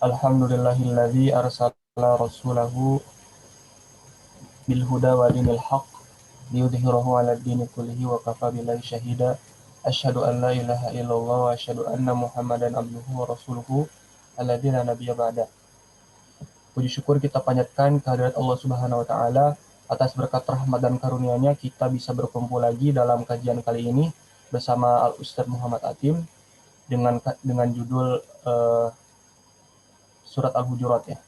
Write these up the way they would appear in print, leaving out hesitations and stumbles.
Alhamdulillahilladzi arsala rasulahu bil huda wa dinil haqq liyudhhirahu 'ala ad-dini kullihi wa kafa billahi syahida. Asyhadu an la ilaha illallah wa asyhadu anna Muhammadan abduhu wa rasuluhu alladzi la nabiyya ba'da. Puji syukur kita panjatkan kehadirat Allah Subhanahu wa taala atas berkat rahmat dan karunia-Nya kita bisa berkumpul lagi dalam kajian kali ini bersama Al Ustaz Muhammad Atim dengan judul surat Al-Hujurat ya.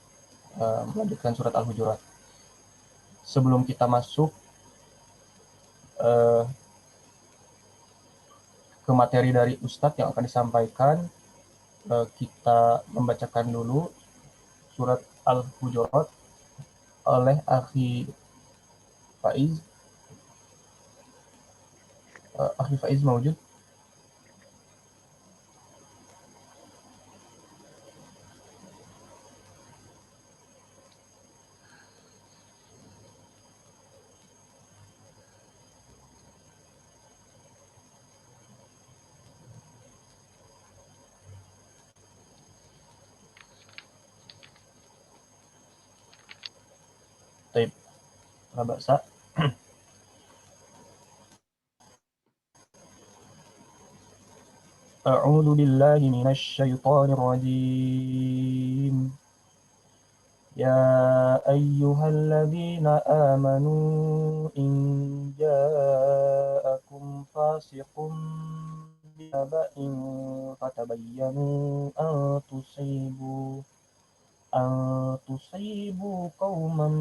Melanjutkan surat Al-Hujurat. Sebelum kita masuk uh, ke materi dari Ustadz yang akan disampaikan, kita membacakan dulu surat Al-Hujurat oleh Akhi Faiz. Akhi Faiz mawujud? Taib, bahasa. A'udzu billahi minasy syaithanir rajim. Ya ayyuhalladzina amanu in ja'akum fasiqun binaba'in fatabayyanu an tusibu qauman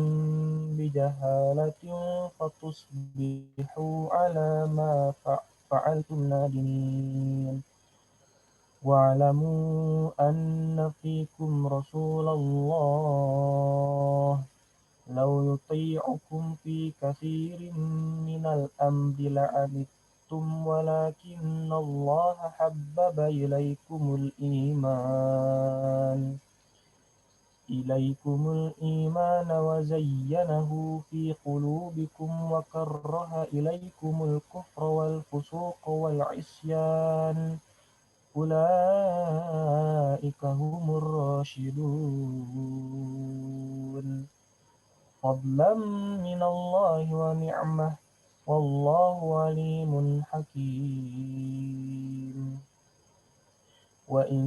bijahalatin fatusbihu ala ma fa'altum nadimin. واعلموا أن فيكم رسول الله لو يطيعكم في كثير من الأمر لعنتم ولكن الله حبب إليكم الإيمان وزينه في قلوبكم وكره إليكم الكفر والفسوق والعصيان أولئك هم الراشدون فضلا من الله ونعمة والله عليم حكيم وإن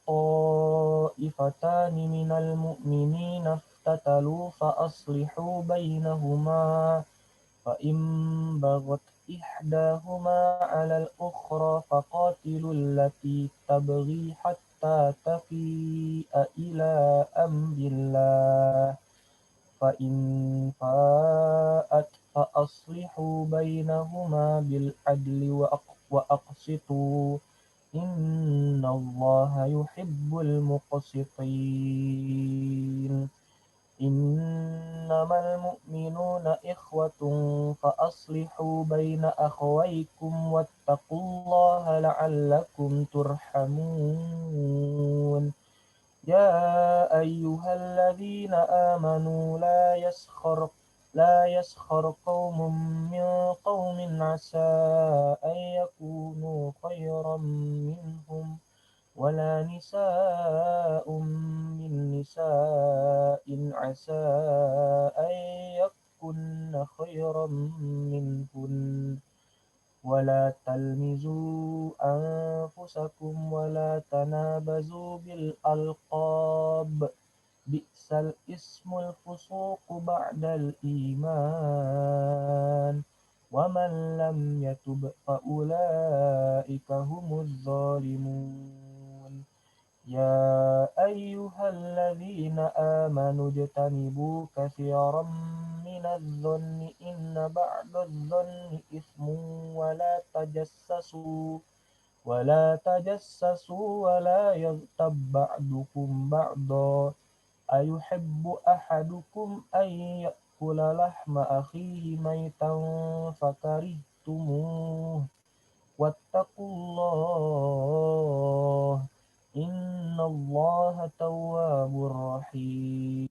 طائفتان من المؤمنين اقتتلوا فأصلحوا بينهما فإن بغت إحداهما على الأخرى فقاتلوا التي تبغي حتى تفيء إلى أمر الله فإن فاءت فأصلحوا بينهما بالعدل وأقسطوا إن الله يحب المقسطين إنما المؤمنون إخوة فأصلحوا بين أخويكم واتقوا الله لعلكم ترحمون يا أيها الذين آمنوا لا يسخر قوم من قوم عسى أن يكونوا خيرا منهم ولا نساء من نساء عسى أن يكن خيرا منهن ولا تلمزوا أنفسكم ولا تنابزوا بالألقاب بئس الاسم الفسوق بعد الإيمان ومن لم يتب فأولئك هم الظالمون يا أيها الذين آمنوا اجتنبوا كثيرا من الظن إن بعض الظن إثم ولا تجسسوا ولا يغتب بعضكم بعضا أيحب أحدكم أن يأكل لحم أخيه ميتا فكرهتموه واتقوا الله إن الله تواب رحيم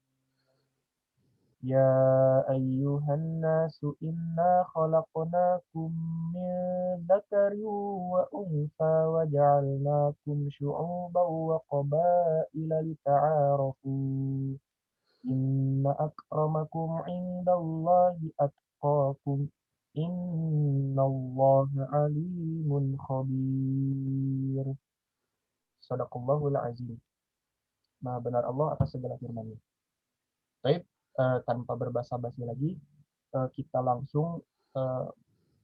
يا أيها الناس إنا خلقناكم من ذكر وأنثى وجعلناكم شعوبا وقبائل لتعارفوا إن أكرمكم عند الله أتقاكم إن الله عليم خبير. Sadaqallahul azim. Maha benar Allah atas segala firman-Nya. Baik, tanpa berbasa-basi lagi, kita langsung eh,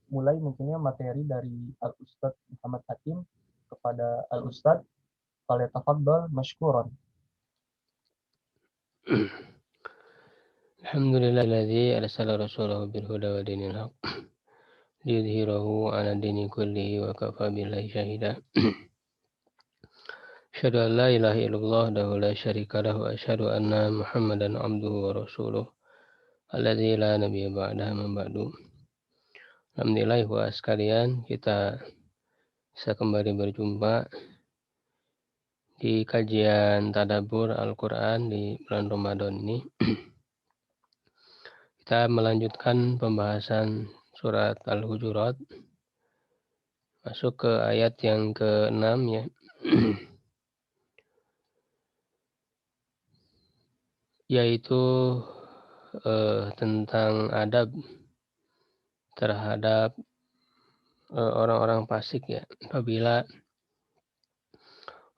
mulai mungkinnya materi dari Al-Ustadz Muhammad Hakim kepada Al-Ustadz. Falyatafaddal mashkuran. Alhamdulillahilladzi arsala rasulahu bil huda wa dinil haq liyudhhirahu 'ala dini kullihi wa kafa billahi syahida. Asyhadu an la ilaha illallah wahdahu la syarika lahu wa asyhadu anna Muhammadan abduhu wa rasuluh alladzi la nabiyya ba'dahu man ba'du. Alhamdulillah wa sekalian, kita bisa kembali berjumpa di kajian tadabbur Al-Qur'an di bulan Ramadan ini. Kita melanjutkan pembahasan surat Al-Hujurat, masuk ke ayat yang ke-6 ya. Yaitu tentang adab terhadap orang-orang fasik ya. Apabila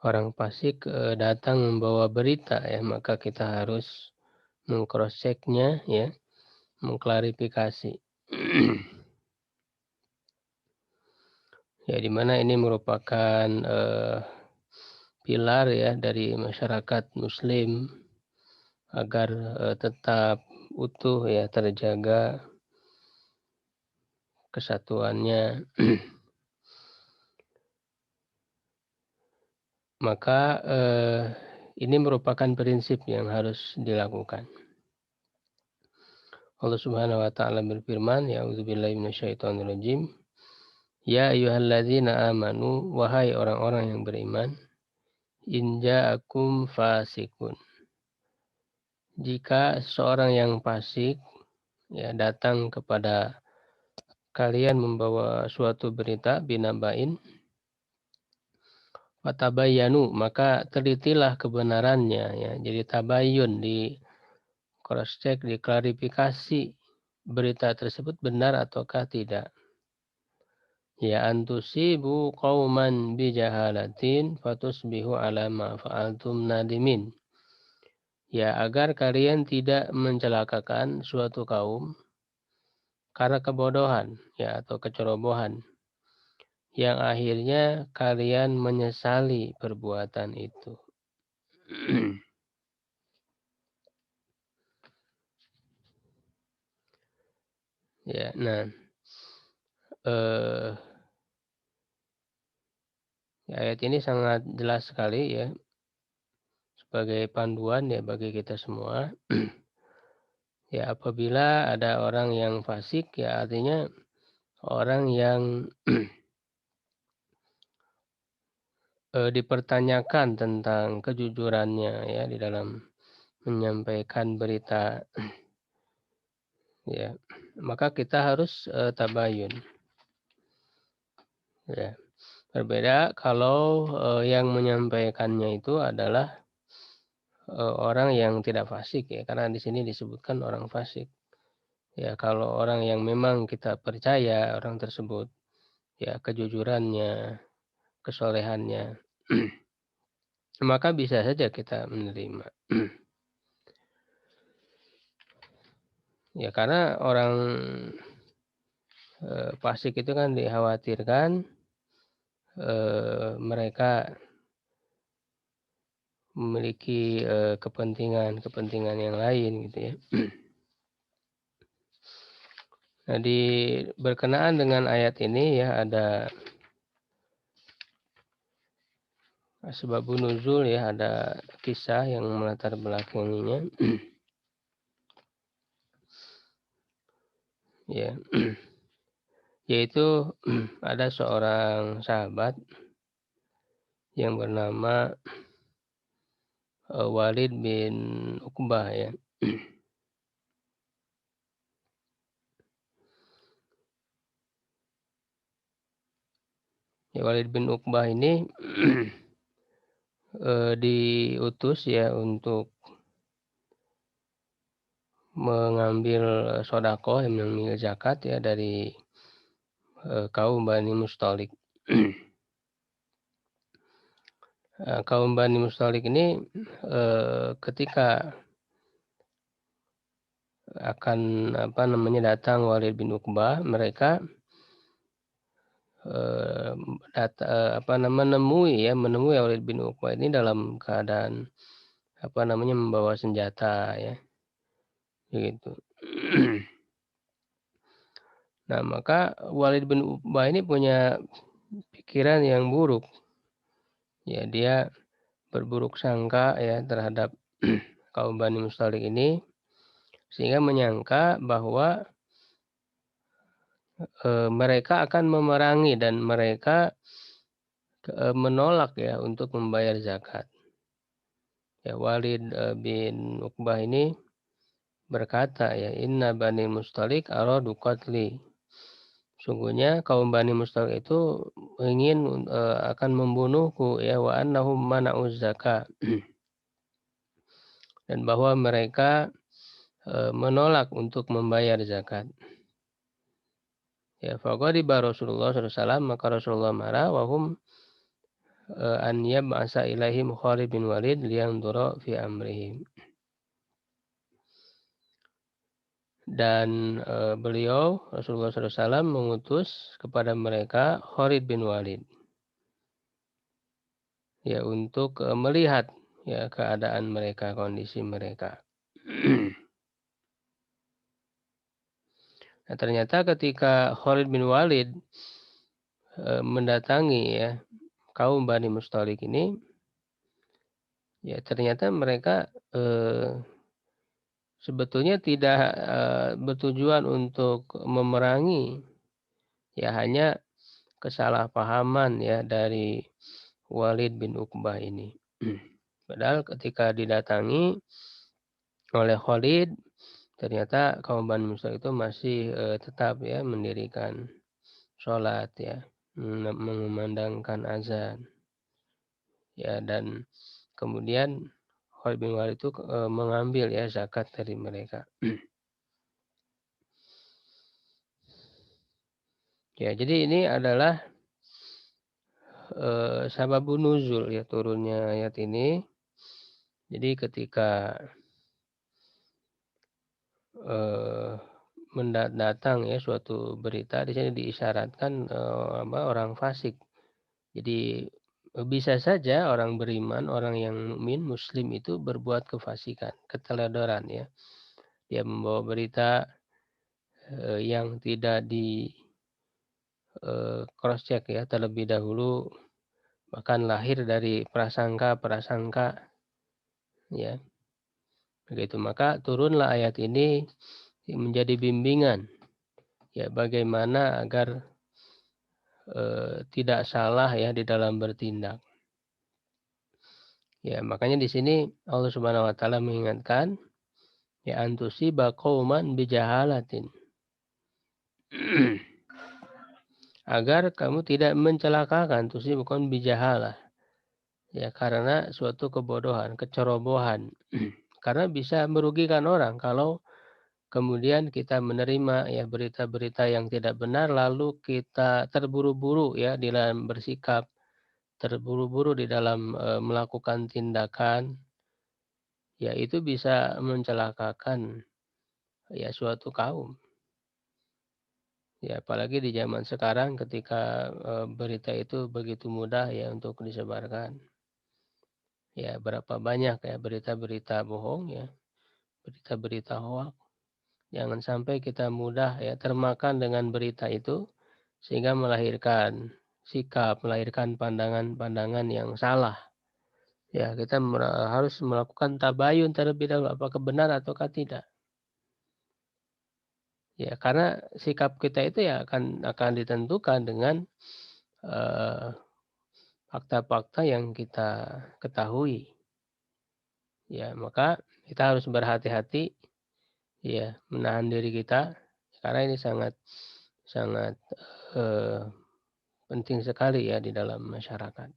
orang fasik datang membawa berita ya, maka kita harus mengcross-checknya ya, mengklarifikasi. Ya, dimana ini merupakan pilar ya dari masyarakat Muslim agar tetap utuh ya, terjaga kesatuannya. Maka ini merupakan prinsip yang harus dilakukan. Allah Subhanahu wa taala berfirman, A'udzubillahi minasyaitonirrajim. Ya ayyuhalladzina amanu, wahai orang-orang yang beriman, in ja'akum fasikun. Jika seorang yang fasik ya datang kepada kalian membawa suatu berita binabain, fatabayyanu, maka telitilah kebenarannya ya. Jadi tabayyun, di cross check, diklarifikasi berita tersebut benar ataukah tidak. Ya antusibu qauman bijahalatin fatusbihu ala ma fa'altum nadimin. Ya agar kalian tidak mencelakakan suatu kaum karena kebodohan ya atau kecerobohan, yang akhirnya kalian menyesali perbuatan itu. Ya, nah ayat ini sangat jelas sekali ya, sebagai panduan ya bagi kita semua. Ya, apabila ada orang yang fasik ya artinya orang yang dipertanyakan tentang kejujurannya ya di dalam menyampaikan berita ya, maka kita harus tabayun ya. Berbeda kalau yang menyampaikannya itu adalah orang yang tidak fasik ya, karena di sini disebutkan orang fasik. Ya, kalau orang yang memang kita percaya orang tersebut ya kejujurannya, kesolehannya, maka bisa saja kita menerima. Ya, karena orang fasik itu kan dikhawatirkan mereka memiliki kepentingan yang lain gitu ya. Nah, berkenaan dengan ayat ini ya ada sebabun nuzul ya, ada kisah yang melatar belakanginya. Ya, yaitu ada seorang sahabat yang bernama Walid bin Uqbah ya. Ya, Walid bin Uqbah ini diutus ya untuk mengambil sedekah, mengambil zakat ya dari kaum Bani Mustalik. Kaum Bani Mustalik ini ketika akan datang Walid bin Uqbah, mereka menemui Walid bin Uqbah ini dalam keadaan membawa senjata ya, begitu. Nah, maka Walid bin Uqbah ini punya pikiran yang buruk. Ya, dia berburuk sangka ya terhadap kaum Bani Mustalik ini, sehingga menyangka bahwa mereka akan memerangi dan mereka menolak ya untuk membayar zakat. Ya, Walid bin Uqbah ini berkata ya, "Inna Bani Mustalik aradu qatli." Sungguhnya kaum Bani Mustalik itu ingin akan membunuhku ya, wa annahum mana'uz zakat. Dan bahwa mereka menolak untuk membayar zakat. Ya, faqadiba Rasulullah SAW, maka Rasulullah marah, wahum an yab'asa ilaihim Khalid bin Walid liyanzura fi amrihim. Dan beliau Rasulullah SAW mengutus kepada mereka Khalid bin Walid ya untuk melihat ya keadaan mereka, kondisi mereka. Nah, ternyata ketika Khalid bin Walid mendatangi ya kaum Bani Mustalik ini, ya ternyata mereka sebetulnya tidak bertujuan untuk memerangi, ya hanya kesalahpahaman ya dari Walid bin Uqbah ini. Padahal ketika didatangi oleh Khalid, ternyata kaum Bani Mustalik itu masih tetap ya mendirikan sholat ya, mengumandangkan azan ya, dan kemudian Khalid bin Walid itu mengambil ya zakat dari mereka. Ya, jadi ini adalah sababun nuzul ya turunnya ayat ini. Jadi ketika datang ya suatu berita, di sini diisyaratkan orang fasik. Jadi bisa saja orang beriman, orang yang mukmin, muslim itu berbuat kefasikan, keteledoran ya. Dia membawa berita yang tidak di cross check ya terlebih dahulu, bahkan lahir dari prasangka ya. Begitu, maka turunlah ayat ini menjadi bimbingan ya bagaimana agar tidak salah ya di dalam bertindak. Ya, makanya di sini Allah Subhanahu wa taala mengingatkan ya antusiba qauman bijahalatin. Agar kamu tidak mencelakakan, bukan bijahalah. Ya, karena suatu kebodohan, kecerobohan. Karena bisa merugikan orang kalau kemudian kita menerima ya berita-berita yang tidak benar, lalu kita terburu-buru ya di dalam bersikap, terburu-buru di dalam melakukan tindakan, ya itu bisa mencelakakan ya suatu kaum. Ya, apalagi di zaman sekarang ketika berita itu begitu mudah ya untuk disebarkan. Ya, berapa banyak ya berita-berita bohong ya, berita-berita hoak. Jangan sampai kita mudah ya termakan dengan berita itu sehingga melahirkan sikap, melahirkan pandangan-pandangan yang salah. Ya, kita harus melakukan tabayun terlebih dahulu apakah benar ataukah tidak. Ya, karena sikap kita itu ya akan ditentukan dengan fakta-fakta yang kita ketahui. Ya, maka kita harus berhati-hati ya menahan diri kita karena ini sangat sangat penting sekali ya di dalam masyarakat.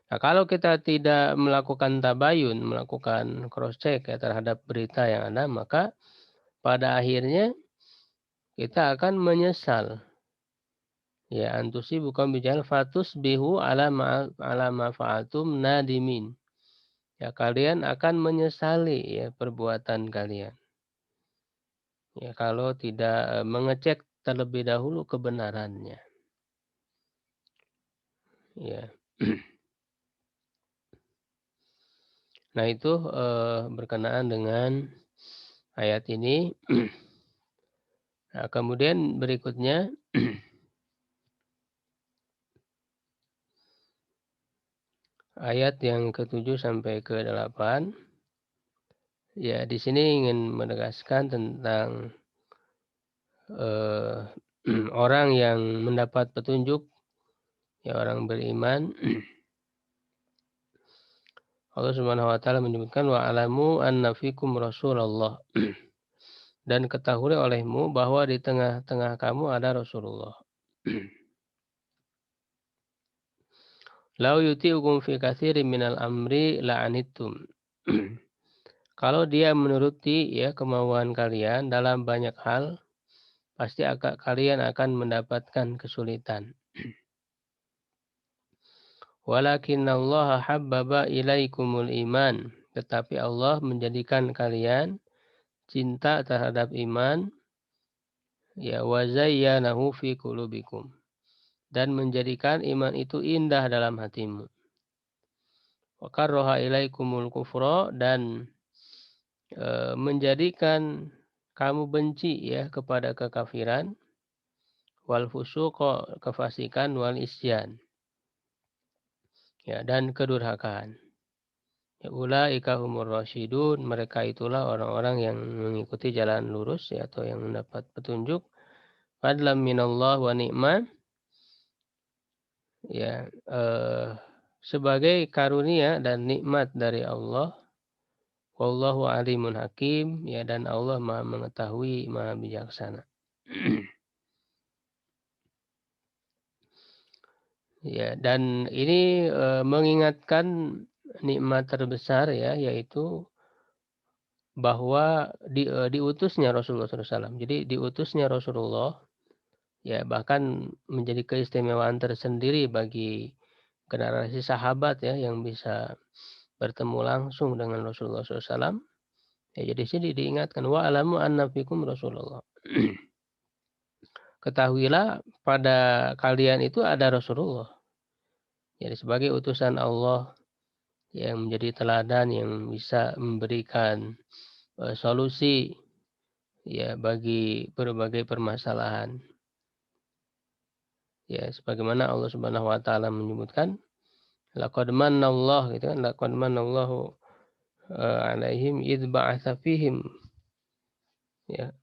Nah, kalau kita tidak melakukan tabayun, melakukan cross check ya terhadap berita yang ada, maka pada akhirnya kita akan menyesal. Ya, bukan bijal fatusbihu ala ma fa'altum nadimin. Ya, kalian akan menyesali ya perbuatan kalian. Ya, kalau tidak mengecek terlebih dahulu kebenarannya. Ya. Nah, itu berkenaan dengan ayat ini. Nah, kemudian berikutnya ayat yang ke-7 sampai ke-8. Ya, di sini ingin menegaskan tentang eh, orang yang mendapat petunjuk, ya orang beriman. Allah Subhanahu wa taala menyebutkan wa alamu anna fikum Rasulullah. Dan ketahui olehmu bahwa di tengah-tengah kamu ada Rasulullah. Lau yuti'ukum fi katsirin minal amri la'anittum. Kalau dia menuruti ya kemauan kalian dalam banyak hal, pasti kalian akan mendapatkan kesulitan. Walakinallaha habbaba ilaikumul iman. Tetapi Allah menjadikan kalian cinta terhadap iman, ya wa zayyanahu fi qulubikum. Dan menjadikan iman itu indah dalam hatimu. Wa karraha ilaikumul kufra, dan menjadikan kamu benci ya kepada kekafiran, wal fusuqa, kefasikan, wal isyan, ya, dan kedurhakaan. Ya, ulaika humur rasyidun, mereka itulah orang-orang yang mengikuti jalan lurus ya, atau yang mendapat petunjuk. Fadlam minallah wa ni'mah, ya, sebagai karunia dan nikmat dari Allah. Wallahu alimun hakim, ya, dan Allah Maha mengetahui, Maha bijaksana. Ya, dan ini mengingatkan nikmat terbesar ya, yaitu bahwa diutusnya Rasulullah SAW. Jadi diutusnya Rasulullah ya bahkan menjadi keistimewaan tersendiri bagi generasi sahabat ya yang bisa bertemu langsung dengan Rasulullah SAW. Ya, jadi sini diingatkan wa alamu anna fikum Rasulullah. Ketahuilah pada kalian itu ada Rasulullah. Jadi sebagai utusan Allah yang menjadi teladan yang bisa memberikan solusi ya bagi berbagai permasalahan. Ya, sebagaimana Allah Subhanahu wa taala menyebutkan laqad mannallahu gitu kan, laqad mannallahu alaihim id ba'atsa fihim, ya.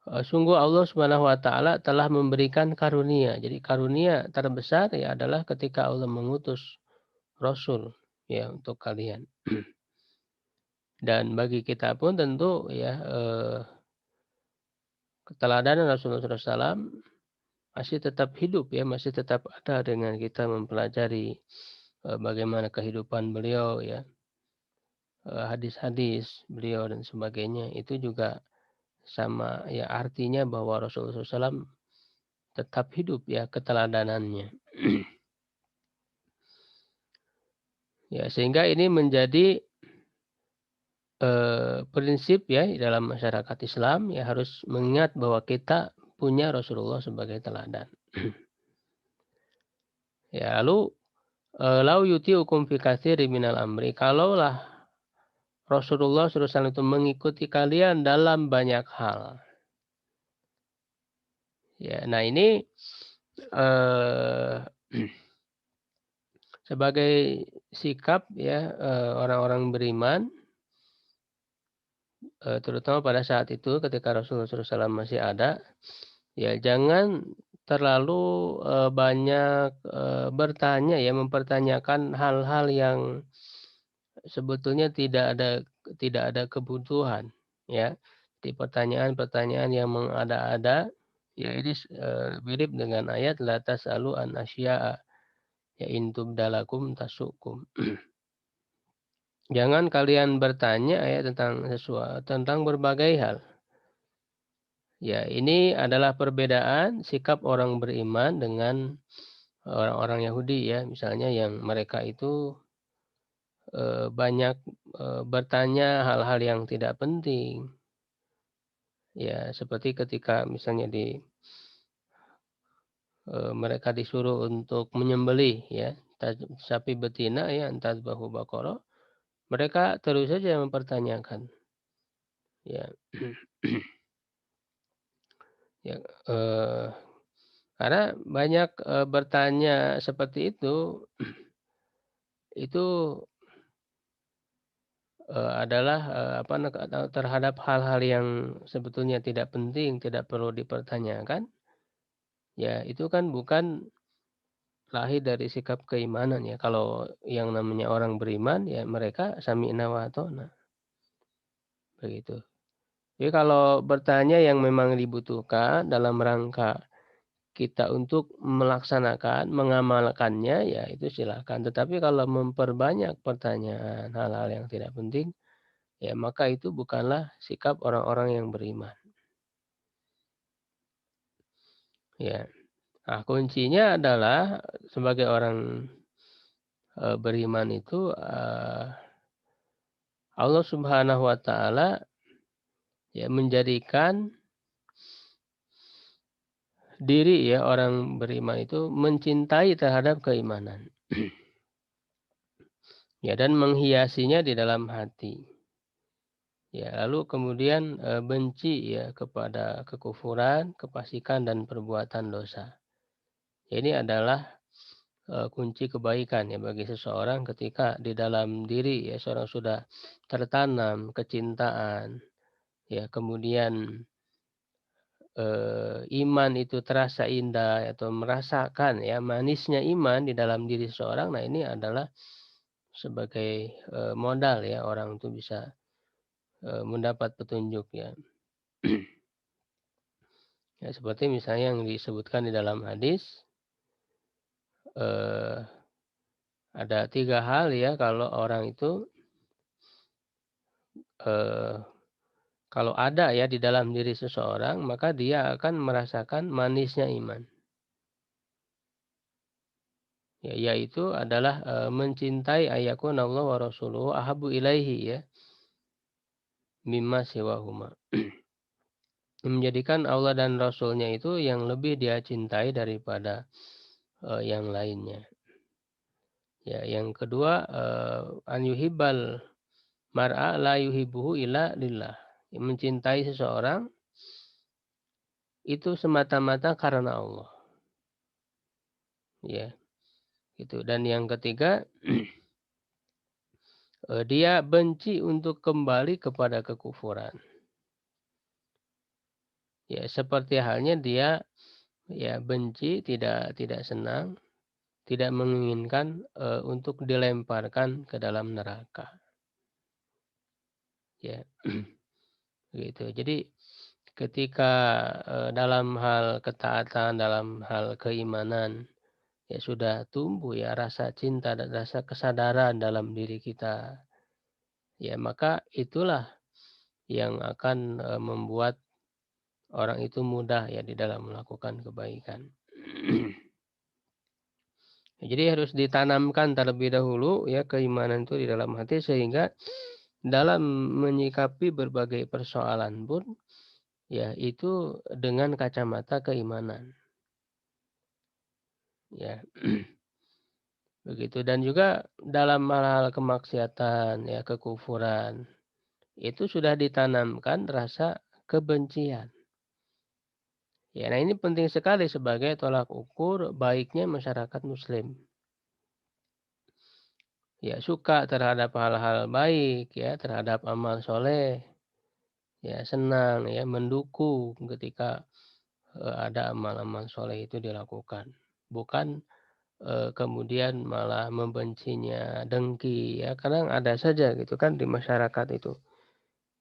Sungguh Allah Subhanahu wa taala telah memberikan karunia. Jadi karunia terbesar ya adalah ketika Allah mengutus rasul ya untuk kalian. Dan bagi kita pun tentu ya keteladanan Rasulullah SAW masih tetap hidup ya, masih tetap ada dengan kita mempelajari bagaimana kehidupan beliau ya, hadis-hadis beliau dan sebagainya. Itu juga sama ya artinya bahwa Rasulullah SAW tetap hidup ya keteladanannya. Ya, sehingga ini menjadi prinsip ya dalam masyarakat Islam ya harus mengingat bahwa kita punya Rasulullah sebagai teladan. Ya, lalu lau yuti'ukum fi katsirin minal amri, kalaulah Rasulullah SAW itu mengikuti kalian dalam banyak hal. Ya, nah ini eh, sebagai sikap ya orang-orang beriman, terutama pada saat itu ketika Rasulullah SAW masih ada, ya jangan terlalu banyak bertanya ya, mempertanyakan hal-hal yang sebetulnya tidak ada kebutuhan ya. Di pertanyaan-pertanyaan yang mengada-ada Ya ini mirip dengan ayat la tas'alu an asya'a ya in tubdalakum tasukum. Jangan kalian bertanya ya tentang sesuatu, tentang berbagai hal. Ya, ini adalah perbedaan sikap orang beriman dengan orang-orang Yahudi ya, misalnya yang mereka itu banyak bertanya hal-hal yang tidak penting. Ya, seperti ketika misalnya mereka disuruh untuk menyembelih ya sapi betina ya tadzbahu baqarah, mereka terus saja mempertanyakan. Ya. Ya, karena banyak bertanya seperti itu adalah terhadap hal-hal yang sebetulnya tidak penting, tidak perlu dipertanyakan, ya itu kan bukan lahir dari sikap keimanan ya. Kalau yang namanya orang beriman ya mereka sami'na wa ata'na, begitu. Jadi kalau bertanya yang memang dibutuhkan dalam rangka kita untuk melaksanakan, mengamalkannya ya itu silakan. Tetapi kalau memperbanyak pertanyaan hal-hal yang tidak penting, ya maka itu bukanlah sikap orang-orang yang beriman. Ya. Nah, kuncinya adalah sebagai orang beriman itu Allah Subhanahu wa taala ya menjadikan diri ya orang beriman itu mencintai terhadap keimanan. Ya dan menghiasinya di dalam hati. Ya lalu kemudian benci ya kepada kekufuran, kefasikan dan perbuatan dosa. Ini adalah kunci kebaikan ya bagi seseorang ketika di dalam diri ya seorang sudah tertanam kecintaan ya kemudian iman itu terasa indah atau merasakan ya manisnya iman di dalam diri seseorang. Nah ini adalah sebagai modal ya orang itu bisa mendapat petunjuk ya. Ya seperti misalnya yang disebutkan di dalam hadis eh, ada 3 hal ya kalau orang itu eh, kalau ada ya di dalam diri seseorang maka dia akan merasakan manisnya iman. Ya, yaitu adalah mencintai ayakunallahu wa rasuluhu ahabu ilaihi ya mimma siwahuma. Menjadikan Allah dan Rasulnya itu yang lebih dia cintai daripada yang lainnya. Ya, yang kedua an yuhibbal mar'a la yuhibbuhu illa lillah. Mencintai seseorang itu semata-mata karena Allah. Ya, gitu. Dan yang ketiga dia benci untuk kembali kepada kekufuran. Ya, seperti halnya dia ya benci, tidak senang, tidak menginginkan untuk dilemparkan ke dalam neraka. Ya, gitu. Jadi ketika dalam hal ketaatan, dalam hal keimanan ya sudah tumbuh ya rasa cinta dan rasa kesadaran dalam diri kita. Ya, maka itulah yang akan membuat orang itu mudah ya di dalam melakukan kebaikan. Jadi harus ditanamkan terlebih dahulu ya keimanan itu di dalam hati sehingga dalam menyikapi berbagai persoalan pun ya itu dengan kacamata keimanan. Ya, begitu dan juga dalam hal-hal kemaksiatan ya kekufuran itu sudah ditanamkan rasa kebencian. Ya, nah ini penting sekali sebagai tolak ukur baiknya masyarakat muslim. Ya, suka terhadap hal-hal baik ya, terhadap amal soleh. Ya, senang ya, mendukung ketika ada amal-amal soleh itu dilakukan. Bukan kemudian malah membencinya, dengki ya. Kadang ada saja gitu kan di masyarakat itu.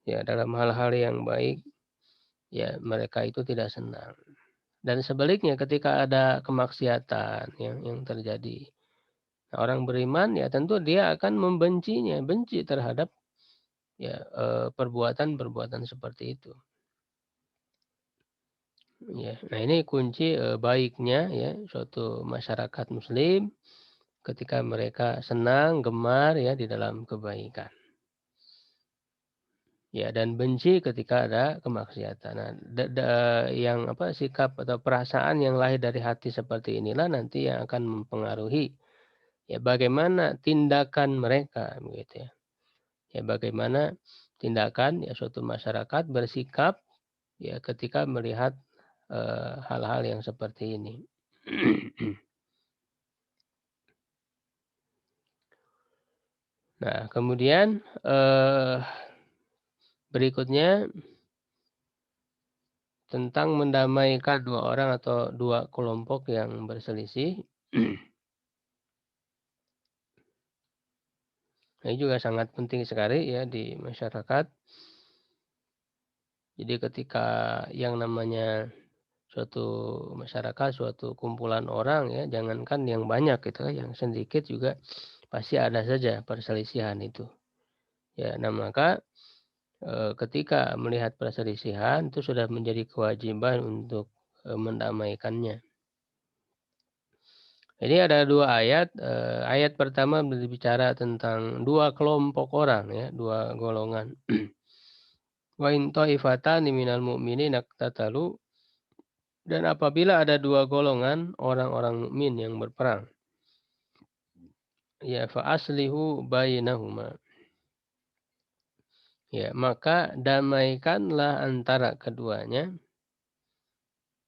Ya, dalam hal-hal yang baik ya mereka itu tidak senang. Dan sebaliknya ketika ada kemaksiatan yang terjadi, orang beriman ya tentu dia akan membencinya, benci terhadap ya, perbuatan-perbuatan seperti itu. Ya, nah ini kunci, baiknya ya suatu masyarakat muslim ketika mereka senang, gemar ya di dalam kebaikan. Ya, dan benci ketika ada kemaksiatan. Nah, yang apa, sikap atau perasaan yang lahir dari hati seperti inilah nanti yang akan mempengaruhi ya bagaimana tindakan mereka begitu ya. Ya bagaimana tindakan ya suatu masyarakat bersikap ya ketika melihat hal-hal yang seperti ini. Nah, kemudian berikutnya tentang mendamaikan dua orang atau dua kelompok yang berselisih. Ini juga sangat penting sekali ya di masyarakat. Jadi ketika yang namanya suatu masyarakat, suatu kumpulan orang ya, jangankan yang banyak gitu ya, yang sedikit juga pasti ada saja perselisihan itu. Ya, nah maka ketika melihat perselisihan itu sudah menjadi kewajiban untuk mendamaikannya. Jadi ada dua ayat. Ayat pertama berbicara tentang dua kelompok orang ya, dua golongan. Wa in ta'ifatani minal mu'minina iqtatalu, dan apabila ada dua golongan orang-orang mukmin yang berperang, ya fa aslihu bainahuma. Ya, maka damaikanlah antara keduanya.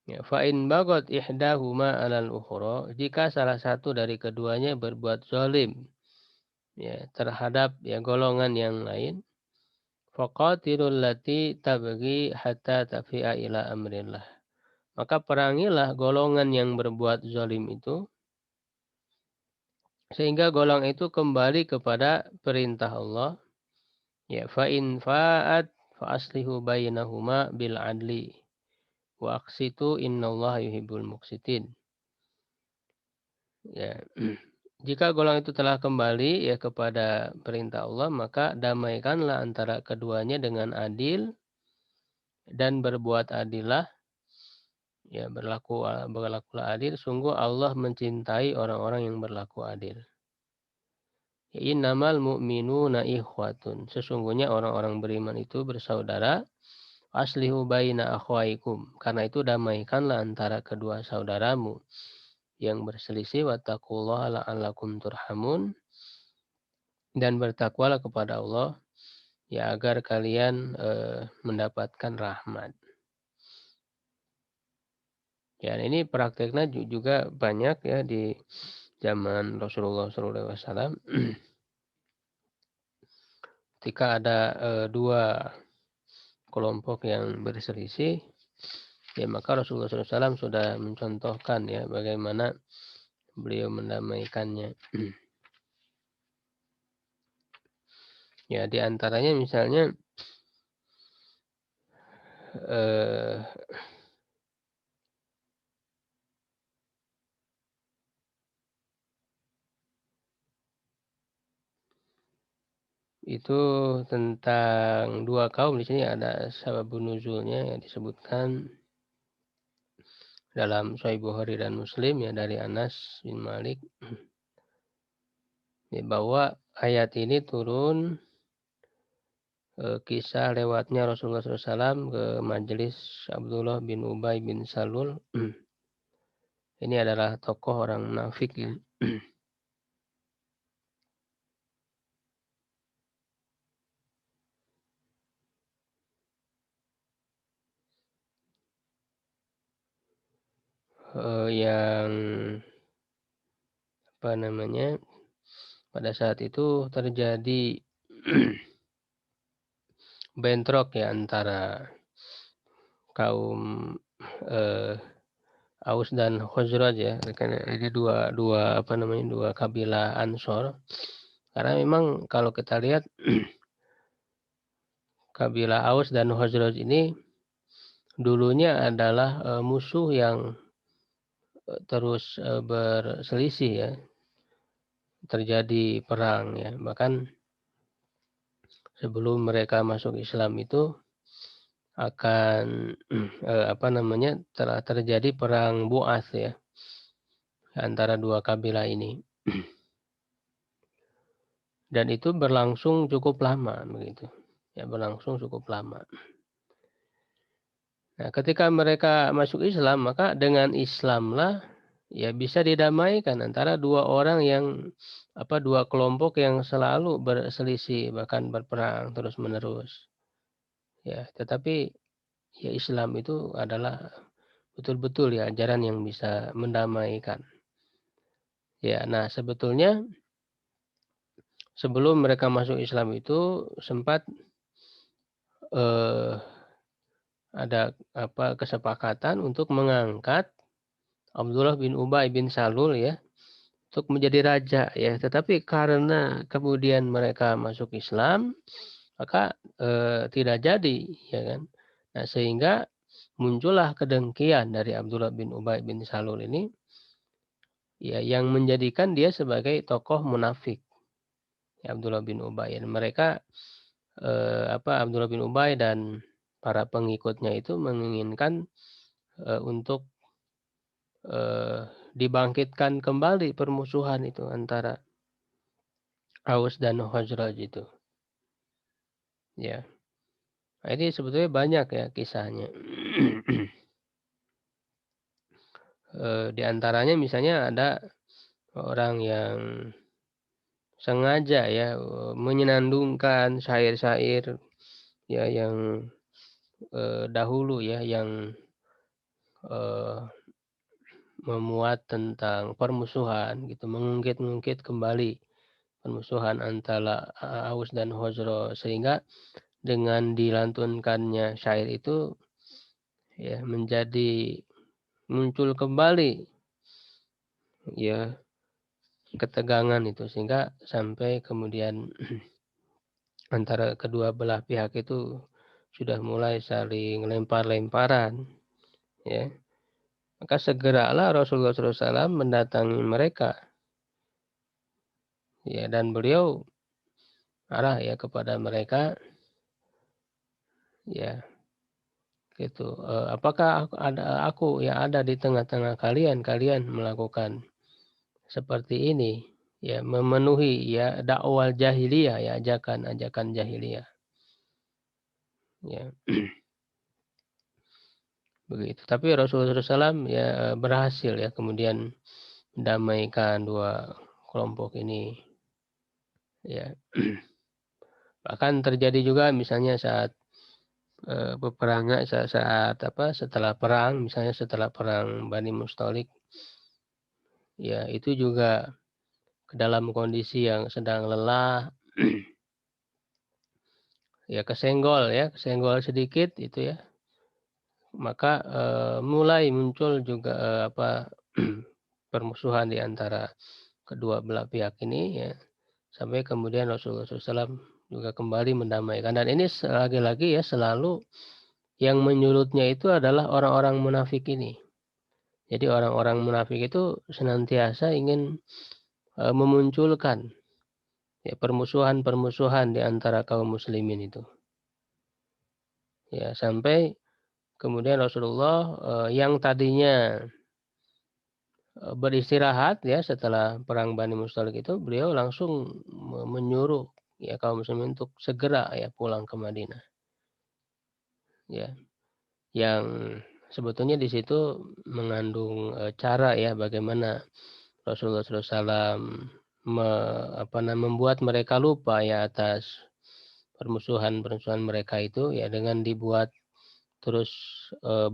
Ya, fa in bagat ihdahuma 'alal ukhra, jika salah satu dari keduanya berbuat zalim ya terhadap ya golongan yang lain, faqatilul lati tabghi hatta tafi'a ila amrillah. Maka perangilah golongan yang berbuat zalim itu sehingga golongan itu kembali kepada perintah Allah. Ya, fa in fa'at fa aslihu bainahuma bil adli wa aqsitu innallaha yuhibbul muqsitin. Ya. Jika golongan itu telah kembali ya kepada perintah Allah, maka damaikanlah antara keduanya dengan adil dan berbuat adillah. Ya, berlakulah adil. Sungguh Allah mencintai orang-orang yang berlaku adil. Ya, innamal mu'minuna ikhwatun. Sesungguhnya orang-orang beriman itu bersaudara. Aslihu baina akhwaikum. Karena itu damaikanlah antara kedua saudaramu yang berselisih. Wattaqullaha la'allakum turhamun. Dan bertakwalah kepada Allah ya agar kalian mendapatkan rahmat. Ya, ini prakteknya juga banyak ya di zaman Rasulullah SAW. Ketika ada dua kelompok yang berselisih, ya maka Rasulullah SAW sudah mencontohkan ya bagaimana beliau mendamaikannya. Ya, di antaranya misalnya eh, itu tentang dua kaum. Di sini ada sababun nuzulnya yang disebutkan dalam Sahih Bukhari dan Muslim ya dari Anas bin Malik ya, bahwa ayat ini turun kisah lewatnya Rasulullah SAW ke majelis Abdullah bin Ubay bin Salul. Ini adalah tokoh orang munafik ya. Yang apa namanya, pada saat itu terjadi bentrok ya antara kaum eh, Aus dan Khazraj ya. Karena ini dua dua apa namanya, dua kabilah Ansor. Karena memang kalau kita lihat kabilah Aus dan Khazraj ini dulunya adalah, musuh yang, terus, berselisih ya, terjadi perang ya. Bahkan sebelum mereka masuk Islam itu akan, apa namanya, telah terjadi perang Bu'ats ya, antara dua kabilah ini. Dan itu berlangsung cukup lama begitu, ya berlangsung cukup lama. Nah, ketika mereka masuk Islam, maka dengan Islamlah ya bisa didamaikan antara dua orang yang dua kelompok yang selalu berselisih bahkan berperang terus-menerus. Ya, tetapi ya Islam itu adalah betul-betul ya ajaran yang bisa mendamaikan. Ya, nah sebetulnya sebelum mereka masuk Islam itu sempat eh, ada kesepakatan untuk mengangkat Abdullah bin Ubay bin Salul ya untuk menjadi raja ya. Tetapi karena kemudian mereka masuk Islam, maka tidak jadi ya kan. Nah, sehingga muncullah kedengkian dari Abdullah bin Ubay bin Salul ini ya yang menjadikan dia sebagai tokoh munafik. Ya, Abdullah bin Ubay. Dan mereka Abdullah bin Ubay dan para pengikutnya itu menginginkan untuk eh, dibangkitkan kembali permusuhan itu antara Aus dan Khazraj itu. Ya. Nah, ini sebetulnya banyak ya kisahnya. Di antaranya misalnya ada orang yang sengaja ya menyenandungkan syair-syair ya yang dahulu ya yang eh, memuat tentang permusuhan gitu, mengungkit-ungkit kembali permusuhan antara Aus dan Khazraj sehingga dengan dilantunkannya syair itu ya menjadi muncul kembali ya ketegangan itu sehingga sampai kemudian antara kedua belah pihak itu sudah mulai saling lempar-lemparan ya. Maka segeralah Rasulullah SAW mendatangi mereka ya dan beliau arah ya kepada mereka ya gitu. Apakah aku yang ada di tengah-tengah kalian, kalian melakukan seperti ini ya memenuhi ya dakwah jahiliyah ya ajakan-ajakan jahiliyah ya begitu. Tapi Rasulullah SAW ya berhasil ya kemudian mendamaikan dua kelompok ini ya. Bahkan terjadi juga misalnya saat peperangan saat setelah perang misalnya setelah perang Bani Mustalik ya itu juga ke dalam kondisi yang sedang lelah ya kesenggol sedikit itu ya maka mulai muncul juga permusuhan di antara kedua belah pihak ini ya sampai kemudian Rasulullah SAW juga kembali mendamaikan dan ini lagi-lagi ya selalu yang menyulutnya itu adalah orang-orang munafik ini. Jadi orang-orang munafik itu senantiasa ingin memunculkan ya permusuhan-permusuhan di antara kaum muslimin itu. Ya, sampai kemudian Rasulullah yang tadinya beristirahat ya setelah perang Bani Mustalik itu beliau langsung menyuruh ya kaum muslimin untuk segera ya pulang ke Madinah. Ya, yang sebetulnya di situ mengandung cara ya bagaimana Rasulullah SAW membuat mereka lupa ya atas permusuhan-permusuhan mereka itu ya dengan dibuat terus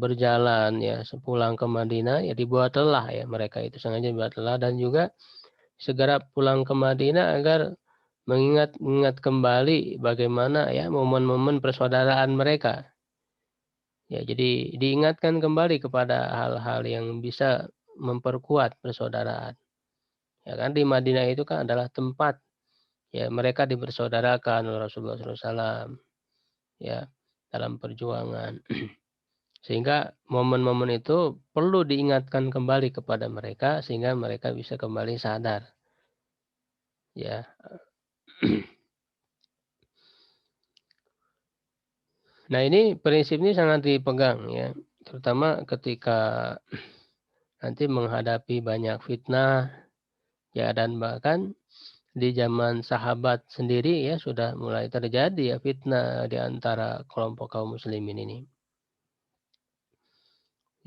berjalan ya sepulang ke Madinah ya dibuat lelah ya mereka itu sengaja dibuat lelah dan juga segera pulang ke Madinah agar mengingat kembali bagaimana ya momen-momen persaudaraan mereka. Ya, jadi diingatkan kembali kepada hal-hal yang bisa memperkuat persaudaraan. Ya kan di Madinah itu kan adalah tempat ya mereka dipersaudarakan oleh Rasulullah SAW ya dalam perjuangan Sehingga momen-momen itu perlu diingatkan kembali kepada mereka sehingga mereka bisa kembali sadar, ya. Nah, ini prinsip ini sangat dipegang ya, terutama ketika nanti menghadapi banyak fitnah, ya, dan bahkan di zaman sahabat sendiri ya sudah mulai terjadi ya fitnah di antara kelompok kaum muslimin ini.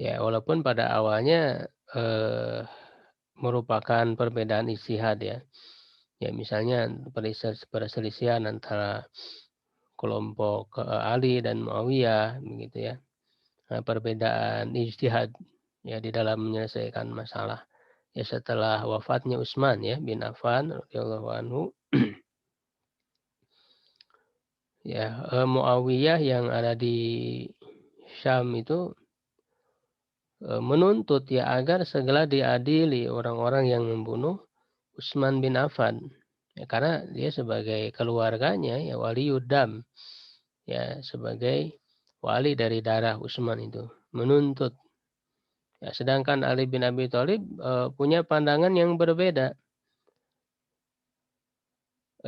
Ya, walaupun pada awalnya merupakan perbedaan ijtihad ya. Ya, misalnya perselisihan antara kelompok Ali dan Muawiyah begitu ya. Nah, perbedaan ijtihad ya di dalam menyelesaikan masalah. Ya, setelah wafatnya Utsman ya bin Affan radhiyallahu anhu, ya, Muawiyah yang ada di Syam itu menuntut ya agar segera diadili orang-orang yang membunuh Utsman bin Affan. Ya, karena dia sebagai keluarganya ya waliyuddam, ya, sebagai wali dari darah Utsman itu menuntut. Ya, sedangkan Ali bin Abi Thalib punya pandangan yang berbeda,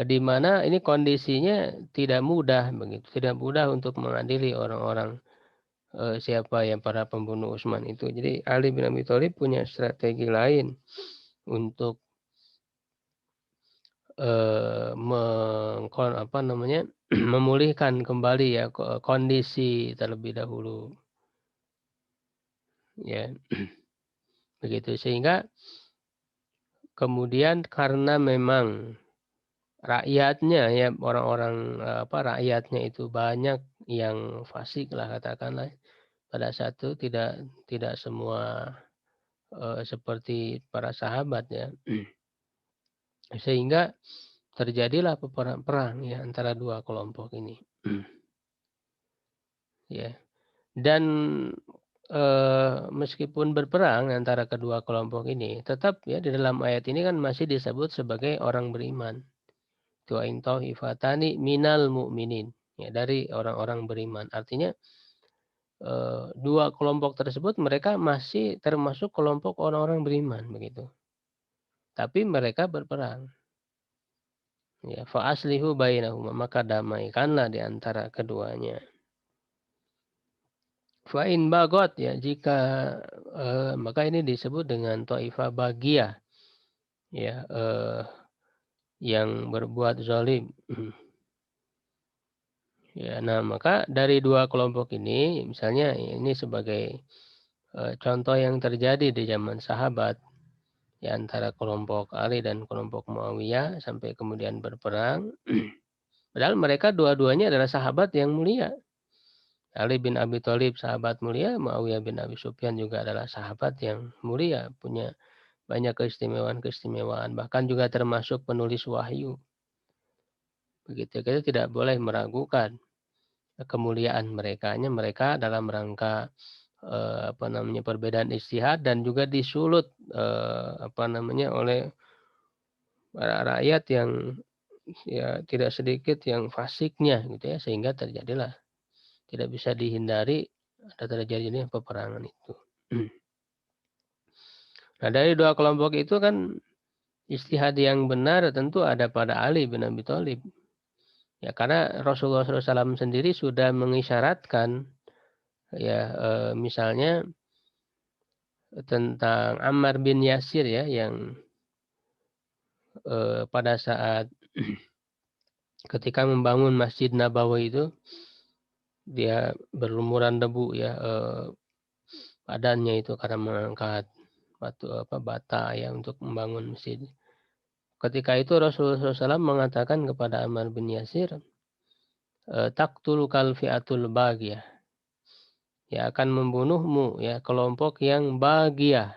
di mana ini kondisinya tidak mudah begitu, tidak mudah untuk mengadili orang-orang siapa yang para pembunuh Utsman itu. Jadi Ali bin Abi Thalib punya strategi lain untuk apa namanya, memulihkan kembali ya kondisi terlebih dahulu, ya, begitu. Sehingga kemudian karena memang rakyatnya ya, orang-orang, rakyatnya itu banyak yang fasik lah katakanlah, pada saat itu tidak tidak semua, seperti para sahabat ya. Sehingga terjadilah perang ya antara dua kelompok ini. Ya. Dan, meskipun berperang antara kedua kelompok ini, tetap ya di dalam ayat ini kan masih disebut sebagai orang beriman. Wa in thaifatani minal mu'minin, ya, dari orang-orang beriman. Artinya, dua kelompok tersebut mereka masih termasuk kelompok orang-orang beriman begitu. Tapi mereka berperang. Ya, fa aslihu bainahuma, maka damaikanlah di antara keduanya. Fa in bagot, ya, jika maka ini disebut dengan taifah bagiyah ya, yang berbuat zalim. Ya, nah maka dari dua kelompok ini misalnya ini sebagai contoh yang terjadi di zaman sahabat ya, antara kelompok Ali dan kelompok Muawiyah sampai kemudian berperang. Padahal mereka dua-duanya adalah sahabat yang mulia. Ali bin Abi Thalib sahabat mulia, Muawiyah bin Abi Sufyan juga adalah sahabat yang mulia, punya banyak keistimewaan-keistimewaan, bahkan juga termasuk penulis wahyu. Begitu, kita tidak boleh meragukan kemuliaan mereka. Mereka dalam rangka perbedaan ijtihad dan juga disulut oleh para rakyat yang ya tidak sedikit yang fasiknya gitu ya, sehingga terjadilah tidak bisa dihindari ada terjadinya peperangan itu. Nah, dari dua kelompok itu kan ijtihad yang benar tentu ada pada Ali bin Abi Thalib. Ya, karena Rasulullah SAW sendiri sudah mengisyaratkan ya, misalnya tentang Ammar bin Yasir ya, yang pada saat ketika membangun Masjid Nabawi itu dia berlumuran debu ya, badannya itu karena mengangkat bata ya untuk membangun masjid. Ketika itu Rasulullah SAW mengatakan kepada Ammar bin Yasir, "Taqtulukal fi'atul baghiyah." Ya, akan membunuhmu ya kelompok yang baghiyah.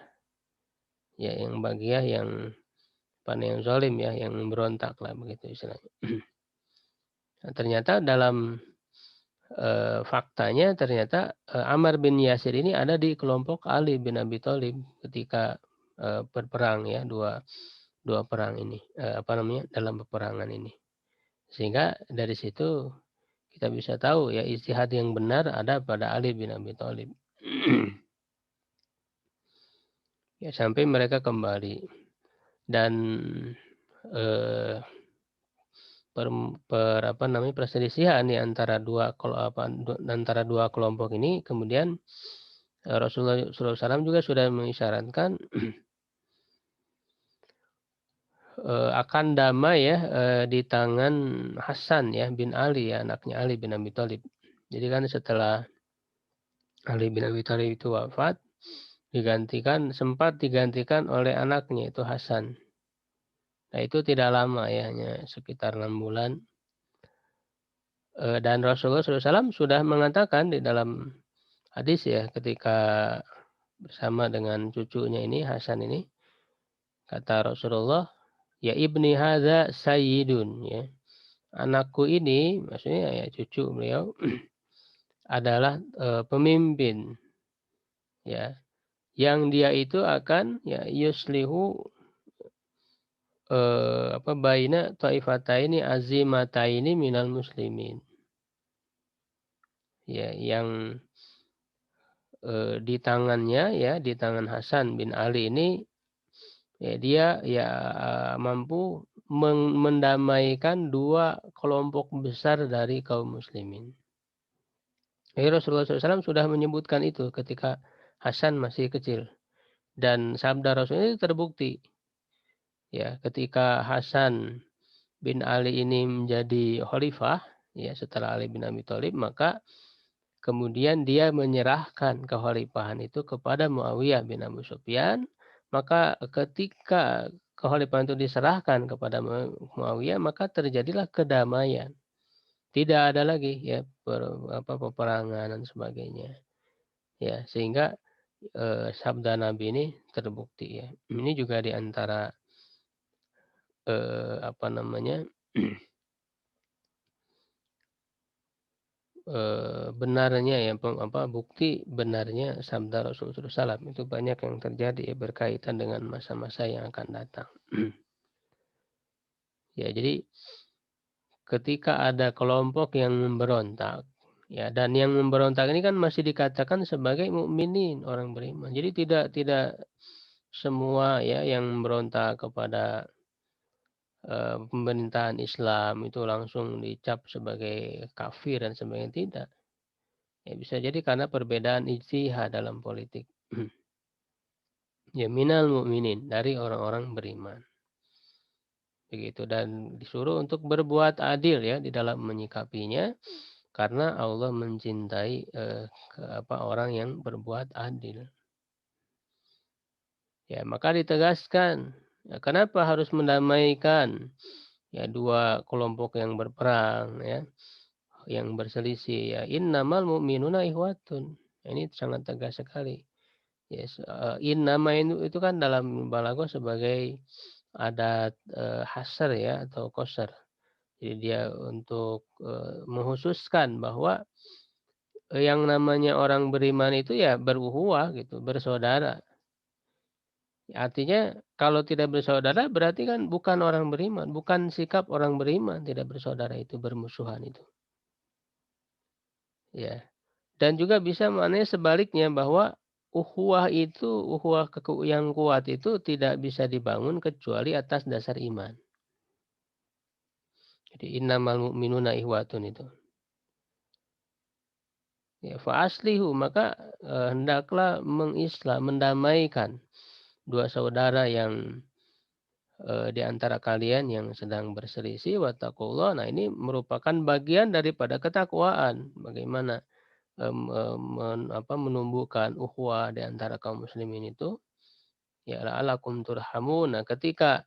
Ya, yang baghiyah yang yang zalim ya, yang berontak lah begitu istilahnya. Nah, ternyata dalam faktanya ternyata Ammar bin Yasir ini ada di kelompok Ali bin Abi Thalib ketika berperang ya, dua perang ini, dalam peperangan ini. Sehingga dari situ kita bisa tahu ya ijtihad yang benar ada pada Ali bin Abi Thalib. Ya sampai mereka kembali dan, eee, per apa namanya, perselisihan di antara antara dua kelompok ini kemudian, Rasulullah SAW juga sudah mengisyaratkan, akan damai ya, di tangan Hasan ya bin Ali ya, anaknya Ali bin Abi Thalib. Jadi kan setelah Ali bin Abi Thalib itu wafat, sempat digantikan oleh anaknya itu Hasan. Nah itu tidak lama ya, hanya sekitar 6 bulan, dan Rasulullah SAW sudah mengatakan di dalam hadis ya, ketika bersama dengan cucunya ini, Hasan ini, kata Rasulullah, "Ya ibni hadza sayyidun," ya. Anakku ini, maksudnya ya cucu beliau, adalah, pemimpin, ya, yang dia itu akan ya yuslihu, baina taifataini azimataini minal muslimin. Ya, yang, di tangannya ya, di tangan Hasan bin Ali ini, ya dia ya mampu mendamaikan dua kelompok besar dari kaum muslimin. Jadi Rasulullah SAW sudah menyebutkan itu ketika Hasan masih kecil. Dan sabda Rasul itu terbukti. Ya, ketika Hasan bin Ali ini menjadi khalifah, ya setelah Ali bin Abi Thalib, maka kemudian dia menyerahkan kekhalifahan itu kepada Muawiyah bin Abu Sufyan. Maka ketika kekhalifahan itu diserahkan kepada Muawiyah, maka terjadilah kedamaian. Tidak ada lagi ya peperangan dan sebagainya. Ya, sehingga sabda Nabi ini terbukti ya. Ini juga di antara apa namanya, benarnya ya, bukti benarnya sabda Rasulullah SAW. Itu banyak yang terjadi ya, berkaitan dengan masa-masa yang akan datang. Ya, jadi ketika ada kelompok yang memberontak, ya, dan yang memberontak ini kan masih dikatakan sebagai mukminin, orang beriman. Jadi tidak semua ya yang memberontak kepada pemerintahan Islam itu langsung dicap sebagai kafir dan sebagainya, tidak. Ya bisa jadi karena perbedaan ijtihad dalam politik. Ya minal mu'minin, dari orang-orang beriman. Begitu, dan disuruh untuk berbuat adil ya di dalam menyikapinya, karena Allah mencintai orang yang berbuat adil. Ya, maka ditegaskan, ya, kenapa harus mendamaikan ya dua kelompok yang berperang ya, yang berselisih ya, innamal mu'minuna ihwatun. Ya, ini sangat tegas sekali. Yes, innama itu kan dalam balaghah sebagai adat hasr ya atau qasr. Jadi dia untuk menghususkan bahwa yang namanya orang beriman itu ya berukhuwah gitu, bersaudara. Artinya kalau tidak bersaudara berarti kan bukan orang beriman, bukan sikap orang beriman tidak bersaudara itu, bermusuhan itu. Ya. Dan juga bisa maknanya sebaliknya bahwa ukhuwah yang kuat itu tidak bisa dibangun kecuali atas dasar iman. Jadi innamal mu'minuna ihwatun itu. Ya, fa aslihu, maka hendaklah mendamaikan dua saudara yang di antara kalian yang sedang berselisih, wattaqullah. Nah, ini merupakan bagian daripada ketakwaan. Bagaimana menumbuhkan ukhuwah di antara kaum muslimin itu, ya la'allakum turhamun. Nah, ketika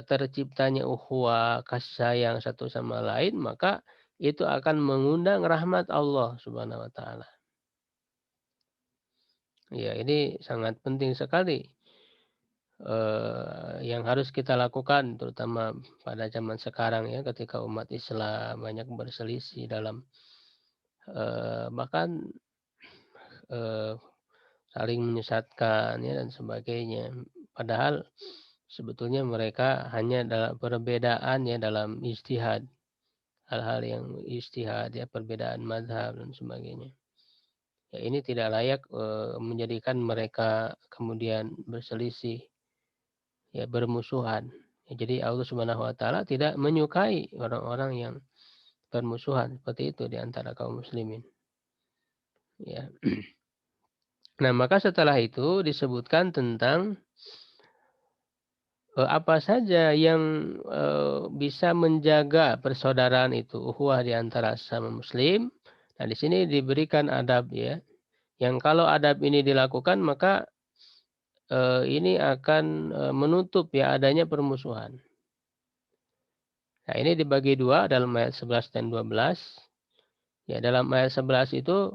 terciptanya ukhuwah, kasih sayang satu sama lain, maka itu akan mengundang rahmat Allah Subhanahu wa taala. Ya, ini sangat penting sekali yang harus kita lakukan terutama pada zaman sekarang ya, ketika umat Islam banyak berselisih dalam bahkan eee, saling menyesatkan ya dan sebagainya. Padahal sebetulnya mereka hanya dalam perbedaan ya dalam ijtihad, hal-hal yang ijtihad ya, perbedaan mazhab dan sebagainya. Ya ini tidak layak, menjadikan mereka kemudian berselisih, ya bermusuhan. Ya jadi Allah Subhanahu wa taala tidak menyukai orang-orang yang bermusuhan, seperti itu di antara kaum muslimin, ya. Nah, maka setelah itu disebutkan tentang, apa saja yang, bisa menjaga persaudaraan itu, ukhuwah di antara sesama muslim. Nah, di sini diberikan adab ya, yang kalau adab ini dilakukan maka, ini akan, menutup ya adanya permusuhan. Nah, ini dibagi dua dalam ayat 11 dan 12. Ya, dalam ayat 11 itu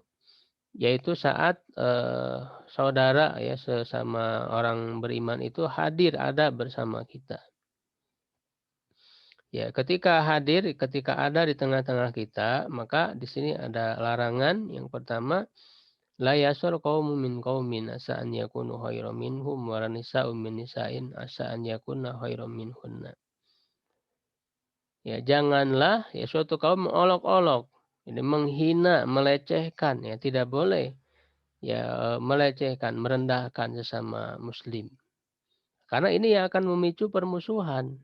yaitu saat, saudara ya sesama orang beriman itu hadir ada bersama kita. Ya, ketika ada di tengah-tengah kita, maka di sini ada larangan. Yang pertama, la yasur qaumun min qaumin asa an yakunu khairan minhum wa la nisa'un min nisa'in asa an yakunna khairan minhunna. Ya, janganlah ya suatu kaum mengolok-olok, ini menghina, melecehkan, ya tidak boleh ya melecehkan, merendahkan sesama muslim. Karena ini yang akan memicu permusuhan.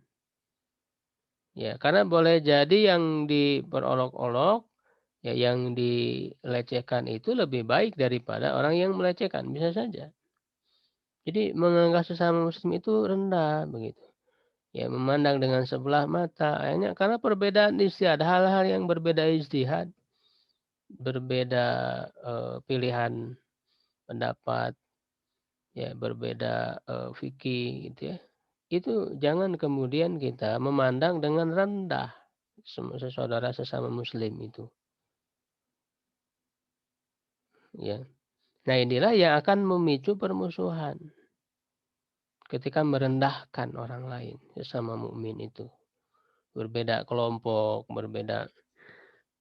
Ya, karena boleh jadi yang diperolok-olok, ya yang dilecehkan itu lebih baik daripada orang yang melecehkan, bisa saja. Jadi menganggap sesama muslim itu rendah begitu. Ya memandang dengan sebelah mata, akhirnya karena perbedaan ijtihad, hal-hal yang berbeda ijtihad, berbeda, pilihan pendapat, ya berbeda, fikih gitu ya. Itu jangan kemudian kita memandang dengan rendah saudara sesama muslim itu, ya. Nah, inilah yang akan memicu permusuhan ketika merendahkan orang lain sesama mukmin itu. Berbeda kelompok, berbeda,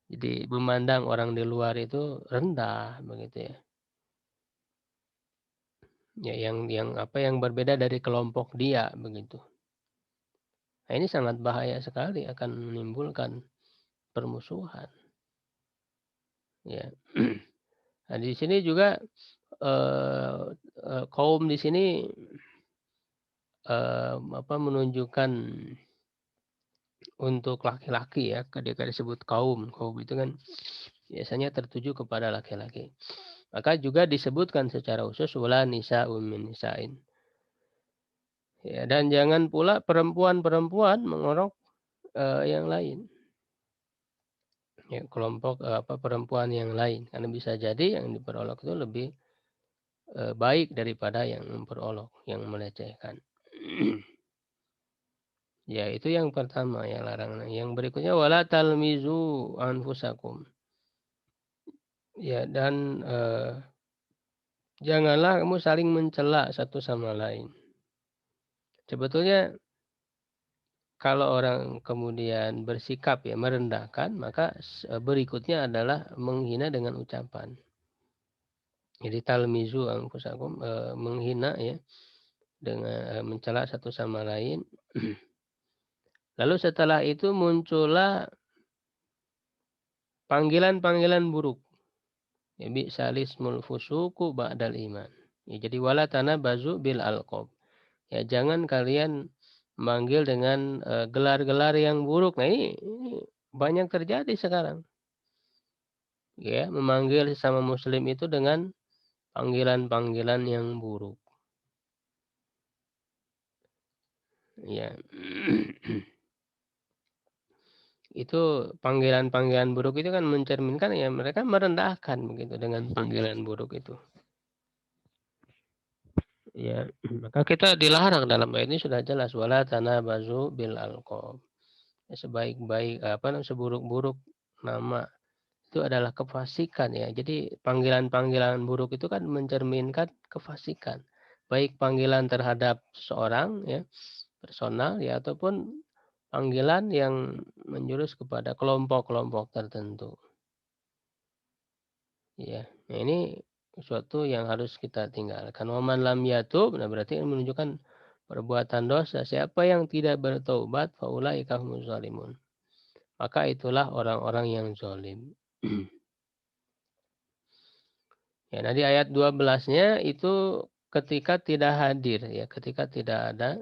jadi memandang orang di luar itu rendah begitu ya. Ya yang berbeda dari kelompok dia begitu. Nah, ini sangat bahaya sekali, akan menimbulkan permusuhan, ya. Nah, di sini juga, eee kaum di sini, menunjukkan untuk laki-laki ya, ketika disebut kaum, kaum itu kan biasanya tertuju kepada laki-laki. Maka juga disebutkan secara khusus wala nisa'un min nisa'in. Ya, dan jangan pula perempuan-perempuan mengorok, yang lain. Ya, kelompok, perempuan yang lain. Karena bisa jadi yang diperolok itu lebih, baik daripada yang memperolok, yang melecehkan. Ya, itu yang pertama ya larangan. Yang berikutnya wala talmizu anfusakum. Ya, dan, janganlah kamu saling mencela satu sama lain. Sebetulnya kalau orang kemudian bersikap ya merendahkan, maka berikutnya adalah menghina dengan ucapan. Jadi talmizu anfusakum, menghina ya dengan, mencela satu sama lain. Lalu setelah itu muncullah panggilan-panggilan buruk. Ya bi'salismul fusuqu ba'dal iman. Ya, jadi wala tanabazu bil alqab. Ya jangan kalian manggil dengan, gelar-gelar yang buruk. Nah ini banyak terjadi sekarang. Ya, memanggil sesama muslim itu dengan panggilan-panggilan yang buruk. Ya. Itu panggilan-panggilan buruk itu kan mencerminkan ya mereka merendahkan begitu dengan panggilan buruk itu. Ya, maka kita dilarang dalam ayat ini sudah jelas wala tanabazu bil alqab. Ya, sebaik-baik seburuk-buruk nama itu adalah kefasikan ya. Jadi panggilan-panggilan buruk itu kan mencerminkan kefasikan. Baik panggilan terhadap seseorang ya, personal ya ataupun panggilan yang menjurus kepada kelompok-kelompok tertentu. Ya. Nah, ini sesuatu yang harus kita tinggalkan. Waman lam yatub, nah berarti ini menunjukkan perbuatan dosa. Siapa yang tidak bertaubat, faulaika humuz zalimun. Maka itulah orang-orang yang zalim. Ya, nah di ayat 12-nya itu ketika tidak hadir ya, ketika tidak ada.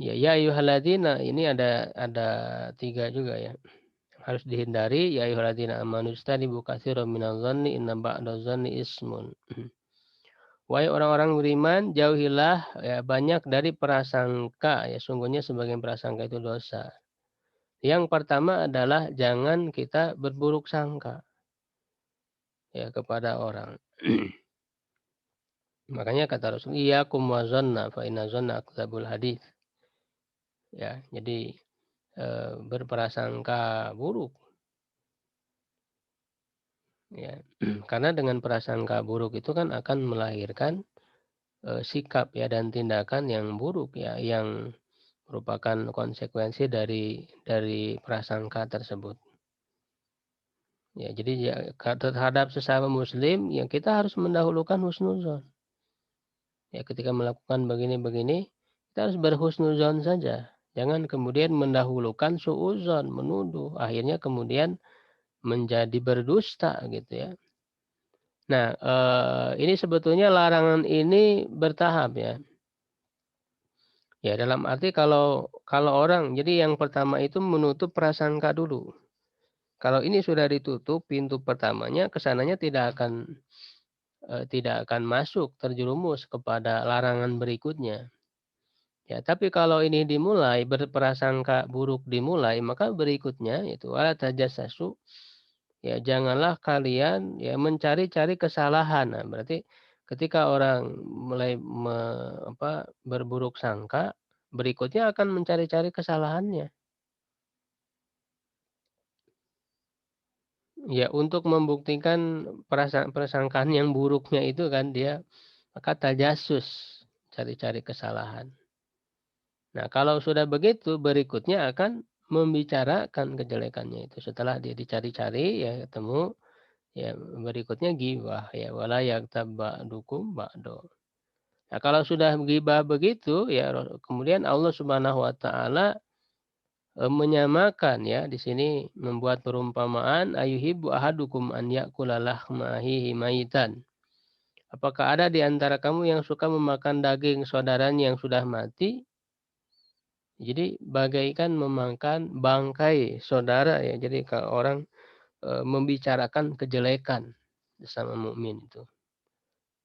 Ya, ya ayyuhalladzina ini ada 3 juga ya. Harus dihindari ya ayyuhalladzina amanu ijtanibu katsiran minadh-dhanni inna ba'dadh-dhanni ismun. Wahai orang-orang beriman, jauhilah ya banyak dari prasangka ya, sungguhnya sebagian prasangka itu dosa. Yang pertama adalah jangan kita berburuk sangka ya kepada orang. Makanya kata Rasul, iyyakum wazanna fa inna zanna akdzabul hadits. Ya, jadi berprasangka buruk ya. Karena dengan prasangka buruk itu kan akan melahirkan sikap ya dan tindakan yang buruk ya, yang merupakan konsekuensi dari prasangka tersebut. Ya, jadi ya terhadap sesama muslim ya kita harus mendahulukan husnuzon. Ya, ketika melakukan begini-begini, kita harus berhusnuzon saja. Jangan kemudian mendahulukan suuzon, menuduh. Akhirnya kemudian menjadi berdusta gitu ya. Nah, ini sebetulnya larangan ini bertahap ya. Ya, dalam arti kalau kalau orang, jadi yang pertama itu menutup prasangka dulu. Kalau ini sudah ditutup pintu pertamanya, kesananya tidak akan masuk terjerumus kepada larangan berikutnya. Ya, tapi kalau ini dimulai, berprasangka buruk dimulai, maka berikutnya itu wala tajassasu, ya janganlah kalian ya mencari-cari kesalahan. Nah, berarti ketika orang mulai berburuk sangka, berikutnya akan mencari-cari kesalahannya. Ya, untuk membuktikan prasangkaan yang buruknya itu kan dia maka tajassus, cari-cari kesalahan. Nah, kalau sudah begitu, berikutnya akan membicarakan kejelekannya itu. Setelah dia dicari-cari, ya ketemu, ya berikutnya ghibah, ya wala yaghtab ba'dukum ba'do. Nah, kalau sudah ghibah begitu, ya kemudian Allah Subhanahu wa taala menyamakan ya, di sini membuat perumpamaan ayuhibbu ahadukum an ya'kula lahma akhihi maitan. Apakah ada di antara kamu yang suka memakan daging saudaranya yang sudah mati? Jadi bagaikan memakan bangkai saudara ya. Jadi kalau orang membicarakan kejelekan sesama mukmin itu,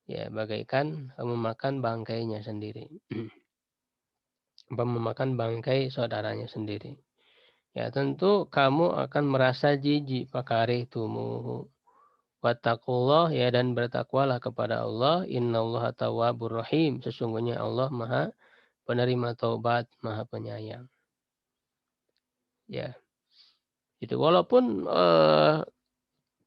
ya bagaikan memakan bangkainya sendiri. Memakan bangkai saudaranya sendiri. Ya tentu kamu akan merasa jijik pakari tumuhu. Wattaqullah ya, dan bertakwalah kepada Allah. Innallaha tawwabur rahim. Sesungguhnya Allah Maha penerima taubat, Maha penyayang. Ya, itu walaupun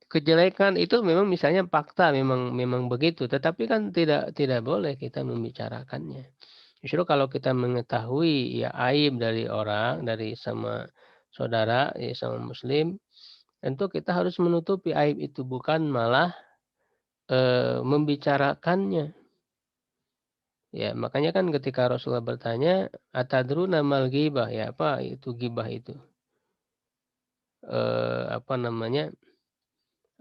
kejelekan itu memang misalnya fakta memang memang begitu, tetapi kan tidak boleh kita membicarakannya. Justru kalau kita mengetahui ya aib dari orang, dari sama saudara, ya sama muslim, tentu kita harus menutupi aib itu, bukan malah membicarakannya. Ya, makanya kan ketika Rasulullah bertanya, "Atadruna mal ghibah?" Ya, apa itu ghibah itu? Apa namanya?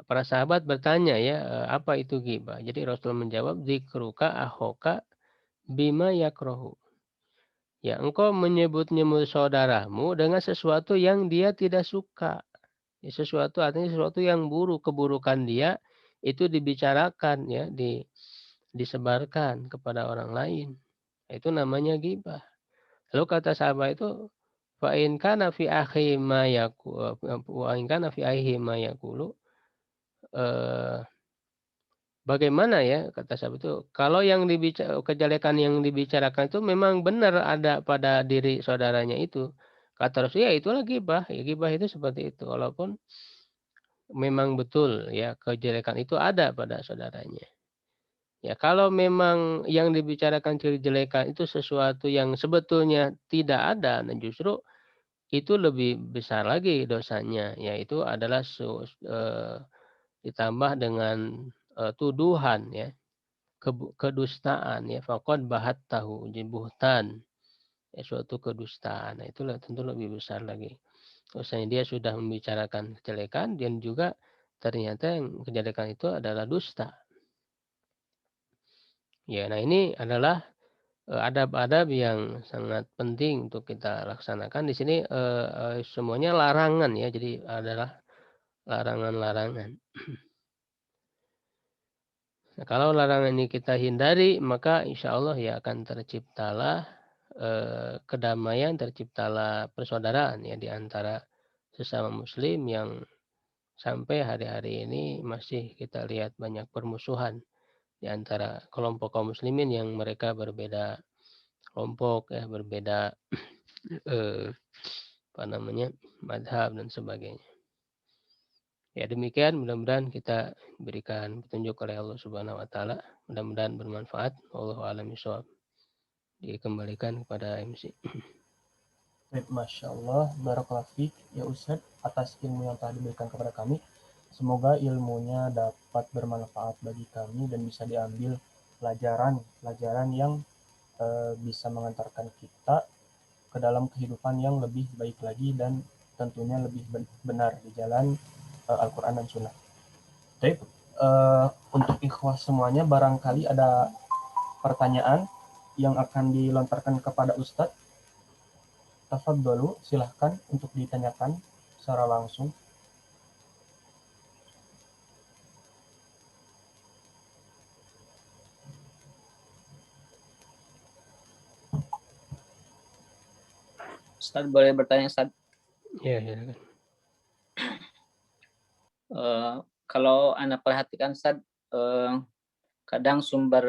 Para sahabat bertanya ya, apa itu ghibah? Jadi Rasul menjawab, "Dzikruka akhoka bima yakrahu." Ya, engkau menyebut-nyebut saudaramu dengan sesuatu yang dia tidak suka. Ya, sesuatu artinya sesuatu yang buruk, keburukan dia itu dibicarakan ya, disebarkan kepada orang lain. Itu namanya ghibah. Lalu kata sahabat itu, fa in kana fi akhi ma yaku wa in kana fi akhi ma yaqulu, eh, bagaimana ya, kata sahabat itu, kalau yang kejelekan yang dibicarakan itu memang benar ada pada diri saudaranya itu. Kata Rasul, ya itulah ghibah. Ya, ghibah itu seperti itu. Walaupun memang betul ya kejelekan itu ada pada saudaranya. Ya, kalau memang yang dibicarakan kejelekan itu sesuatu yang sebetulnya tidak ada, nah justru itu lebih besar lagi dosanya, yaitu adalah ditambah dengan tuduhan ya. Kedustaan ya, faqad bahattahu, buhtan, ya suatu kedustaan. Nah, itulah tentu lebih besar lagi. Maksudnya dia sudah membicarakan kejelekan dan juga ternyata yang kejadian itu adalah dusta. Ya, nah ini adalah adab-adab yang sangat penting untuk kita laksanakan. Di sini semuanya larangan ya, jadi adalah larangan-larangan. Nah, kalau larangan ini kita hindari, maka insya Allah ya akan terciptalah kedamaian, terciptalah persaudaraan ya di antara sesama Muslim yang sampai hari-hari ini masih kita lihat banyak permusuhan di antara kelompok kaum muslimin yang mereka berbeda kelompok ya, berbeda eh, apa namanya madhab dan sebagainya. Ya demikian, mudah-mudahan kita berikan petunjuk oleh Allah Subhanahu Wa Taala. Mudah-mudahan bermanfaat. Wallahu a'lam bishawab. Dikembalikan kepada MC. Baik, Masya Allah, Barakallahu Fik, ya Ustadz, atas ilmu yang telah diberikan kepada kami. Semoga ilmunya dapat bermanfaat bagi kami dan bisa diambil pelajaran yang bisa mengantarkan kita ke dalam kehidupan yang lebih baik lagi dan tentunya lebih benar di jalan Al-Quran dan Sunnah. Baik, untuk ikhwah semuanya, barangkali ada pertanyaan yang akan dilontarkan kepada Ustadz. Tafadhalu, silahkan untuk ditanyakan secara langsung. Ustaz boleh bertanya, Ustaz? Ya, silakan. Kalau Anda perhatikan, Ustaz, kadang sumber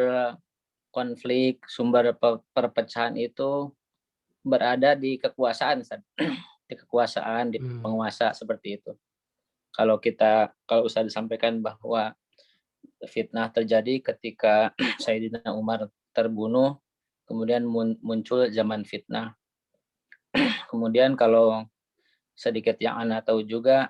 konflik, sumber perpecahan itu berada di kekuasaan, Ustaz. Di kekuasaan, di penguasa seperti itu. Kalau Ustaz disampaikan bahwa fitnah terjadi ketika Sayyidina Umar terbunuh, kemudian muncul zaman fitnah. Kemudian kalau sedikit yang Anda tahu juga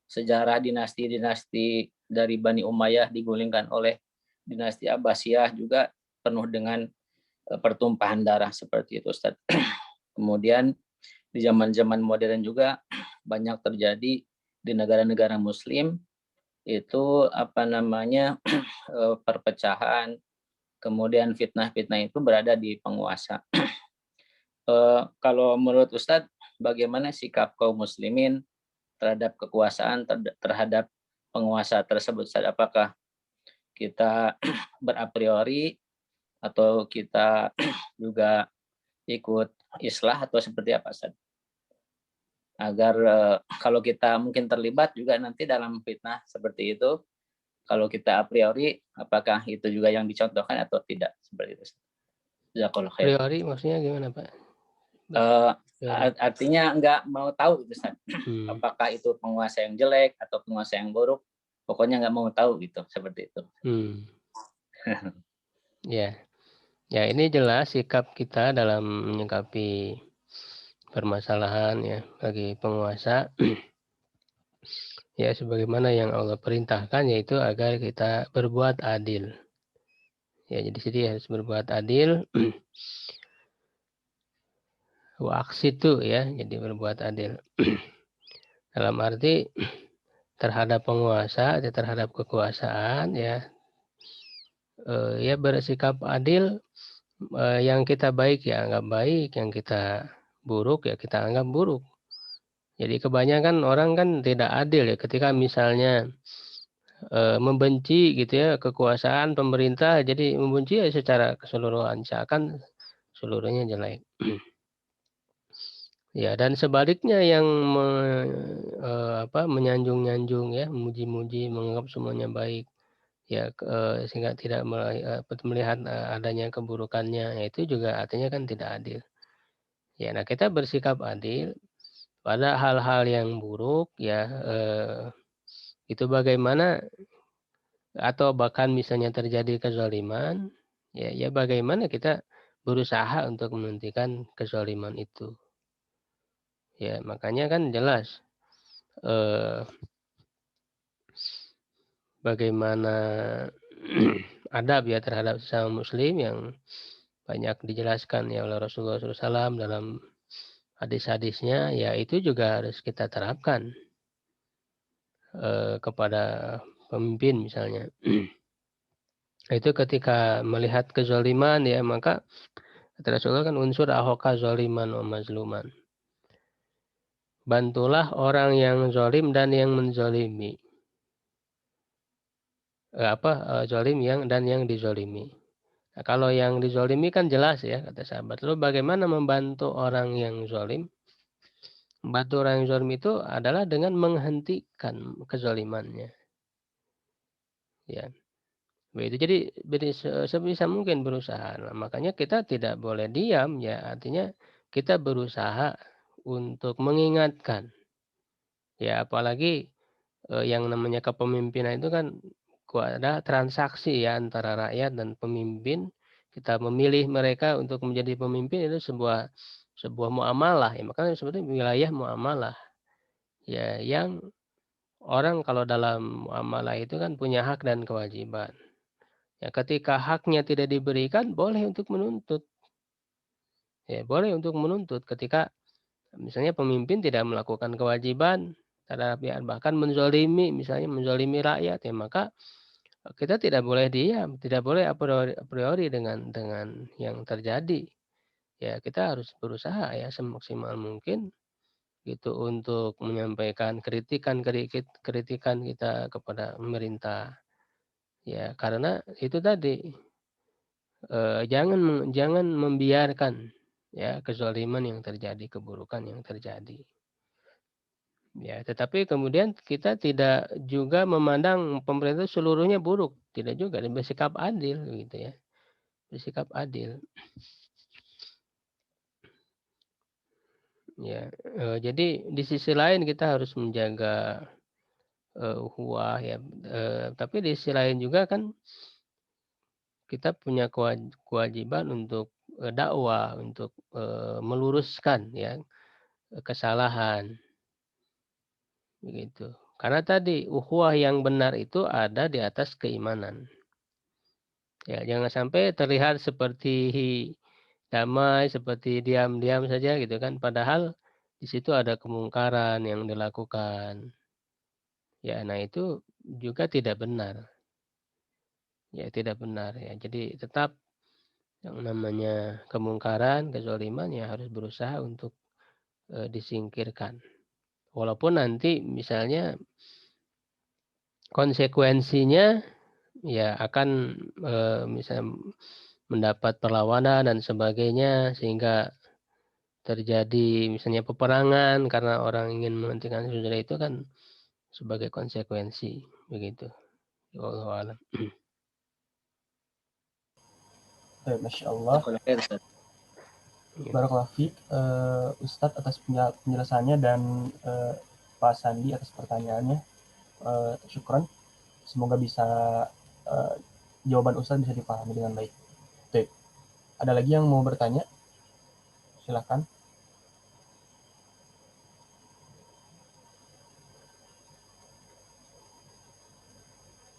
sejarah dinasti-dinasti dari Bani Umayyah digulingkan oleh dinasti Abbasiyah juga penuh dengan pertumpahan darah seperti itu, Ustaz. Kemudian di zaman-zaman modern juga banyak terjadi di negara-negara Muslim itu perpecahan, kemudian fitnah-fitnah itu berada di penguasa. Kalau menurut Ustadz, bagaimana sikap kaum muslimin terhadap kekuasaan, terhadap penguasa tersebut, Ustadz? Apakah kita berapriori atau kita juga ikut islah atau seperti apa, Ustadz? Agar kalau kita mungkin terlibat juga nanti dalam fitnah seperti itu, kalau kita a priori, apakah itu juga yang dicontohkan atau tidak, seperti itu? Jazakallahu khair. Priori maksudnya gimana, Pak? Artinya nggak mau tahu gitu, Ustaz. Apakah itu penguasa yang jelek atau penguasa yang buruk, pokoknya nggak mau tahu gitu, seperti itu. Ya ini jelas sikap kita dalam menyikapi permasalahan ya bagi penguasa ya sebagaimana yang Allah perintahkan, yaitu agar kita berbuat adil. Ya, jadi sini harus berbuat adil. Waqsitu ya, jadi berbuat adil. Dalam arti terhadap penguasa, terhadap kekuasaan ya, ya bersikap adil. Yang kita baik ya anggap baik, yang kita buruk ya kita anggap buruk. Jadi kebanyakan orang kan tidak adil ya ketika misalnya membenci gitu ya kekuasaan pemerintah, jadi membenci ya secara keseluruhan, seakan seluruhnya jelek. Ya, dan sebaliknya yang menyanjung-nyanjung ya, memuji-muji, menganggap semuanya baik. Ya, sehingga tidak melihat adanya keburukannya, ya itu juga artinya kan tidak adil. Ya, nah kita bersikap adil pada hal-hal yang buruk ya, itu bagaimana atau bahkan misalnya terjadi kezaliman, ya bagaimana kita berusaha untuk menghentikan kezaliman itu. Ya, makanya kan jelas bagaimana adab ya terhadap sesama muslim yang banyak dijelaskan ya oleh Rasulullah SAW dalam hadis-hadisnya, ya itu juga harus kita terapkan. kepada pemimpin misalnya. Itu ketika melihat kezaliman ya, maka kata Rasulullah kan unsur ahoka zaliman wa mazluman. Bantulah orang yang zalim dan yang menzalimi. Zalim dan yang dizalimi. Nah, kalau yang dizalimi kan jelas ya kata sahabat. Lalu bagaimana membantu orang yang zalim? Membantu orang yang zalim itu adalah dengan menghentikan kezalimannya. Ya. Begitu. Jadi sebisa mungkin berusaha. Nah, makanya kita tidak boleh diam ya. Artinya kita berusaha untuk mengingatkan. Ya apalagi yang namanya kepemimpinan itu kan ada transaksi ya antara rakyat dan pemimpin. Kita memilih mereka untuk menjadi pemimpin itu sebuah muamalah ya. Makanya sebetulnya wilayah muamalah. Ya yang orang kalau dalam muamalah itu kan punya hak dan kewajiban. Ya, ketika haknya tidak diberikan, boleh untuk menuntut. Ya, boleh untuk menuntut ketika misalnya pemimpin tidak melakukan kewajiban terhadap rakyat, bahkan menzolimi, misalnya menzolimi rakyat, ya maka kita tidak boleh diam, tidak boleh a priori dengan yang terjadi. Ya, kita harus berusaha ya semaksimal mungkin gitu untuk menyampaikan kritikan kita kepada pemerintah. Ya, karena itu tadi jangan membiarkan ya kezaliman yang terjadi, keburukan yang terjadi. Ya, tetapi kemudian kita tidak juga memandang pemerintah seluruhnya buruk, tidak juga, dan bersikap adil gitu ya. Bersikap adil. Ya, jadi di sisi lain kita harus menjaga ukhuwah ya, tapi di sisi lain juga kan kita punya kewajiban untuk dakwah, untuk meluruskan ya kesalahan begitu. Karena tadi ukhuwah yang benar itu ada di atas keimanan. Ya, jangan sampai terlihat seperti damai, seperti diam-diam saja gitu kan, padahal di situ ada kemungkaran yang dilakukan. Ya, nah itu juga tidak benar. Ya, tidak benar ya. Jadi tetap yang namanya kemungkaran, kezaliman ya harus berusaha untuk disingkirkan. Walaupun nanti misalnya konsekuensinya ya akan misalnya mendapat perlawanan dan sebagainya sehingga terjadi misalnya peperangan karena orang ingin menghentikan saudara itu kan sebagai konsekuensi begitu. Wallahu a'lam. Masya Allah. Barakallahu fiik Ustadz atas penjelasannya dan Pak Sandi atas pertanyaannya. Syukran. Semoga bisa jawaban Ustadz bisa dipahami dengan baik. Baik. Ada lagi yang mau bertanya? Silakan.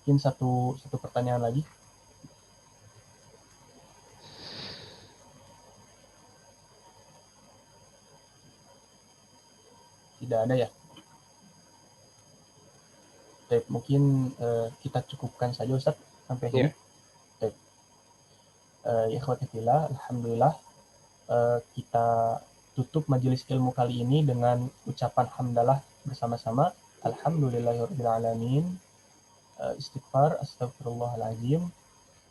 Mungkin satu pertanyaan lagi. Tidak ada ya? Baik, mungkin kita cukupkan saja Ustadz sampai sini. Baik. Ikhwati fillah, alhamdulillah kita tutup majelis ilmu kali ini dengan ucapan hamdalah bersama-sama. Alhamdulillahirabbil alamin. Istighfar, astagfirullahaladzim,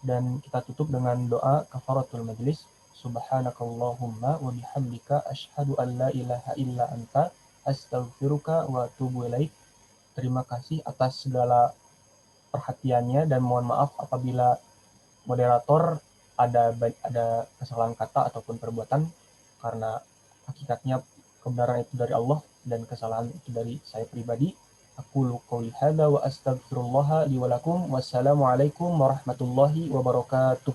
dan kita tutup dengan doa kafaratul majlis. Subhanakallahumma wa bihamdika asyhadu an la ilaha illa anta astaghfiruka wa atubu ilaik. Terima kasih atas segala perhatiannya dan mohon maaf apabila moderator ada kesalahan kata ataupun perbuatan, karena hakikatnya kebenaran itu dari Allah dan kesalahan itu dari saya pribadi. Aqulu qouli hadza wa astaghfirullaha li wa lakum. Wassalamualaikum warahmatullahi wabarakatuh.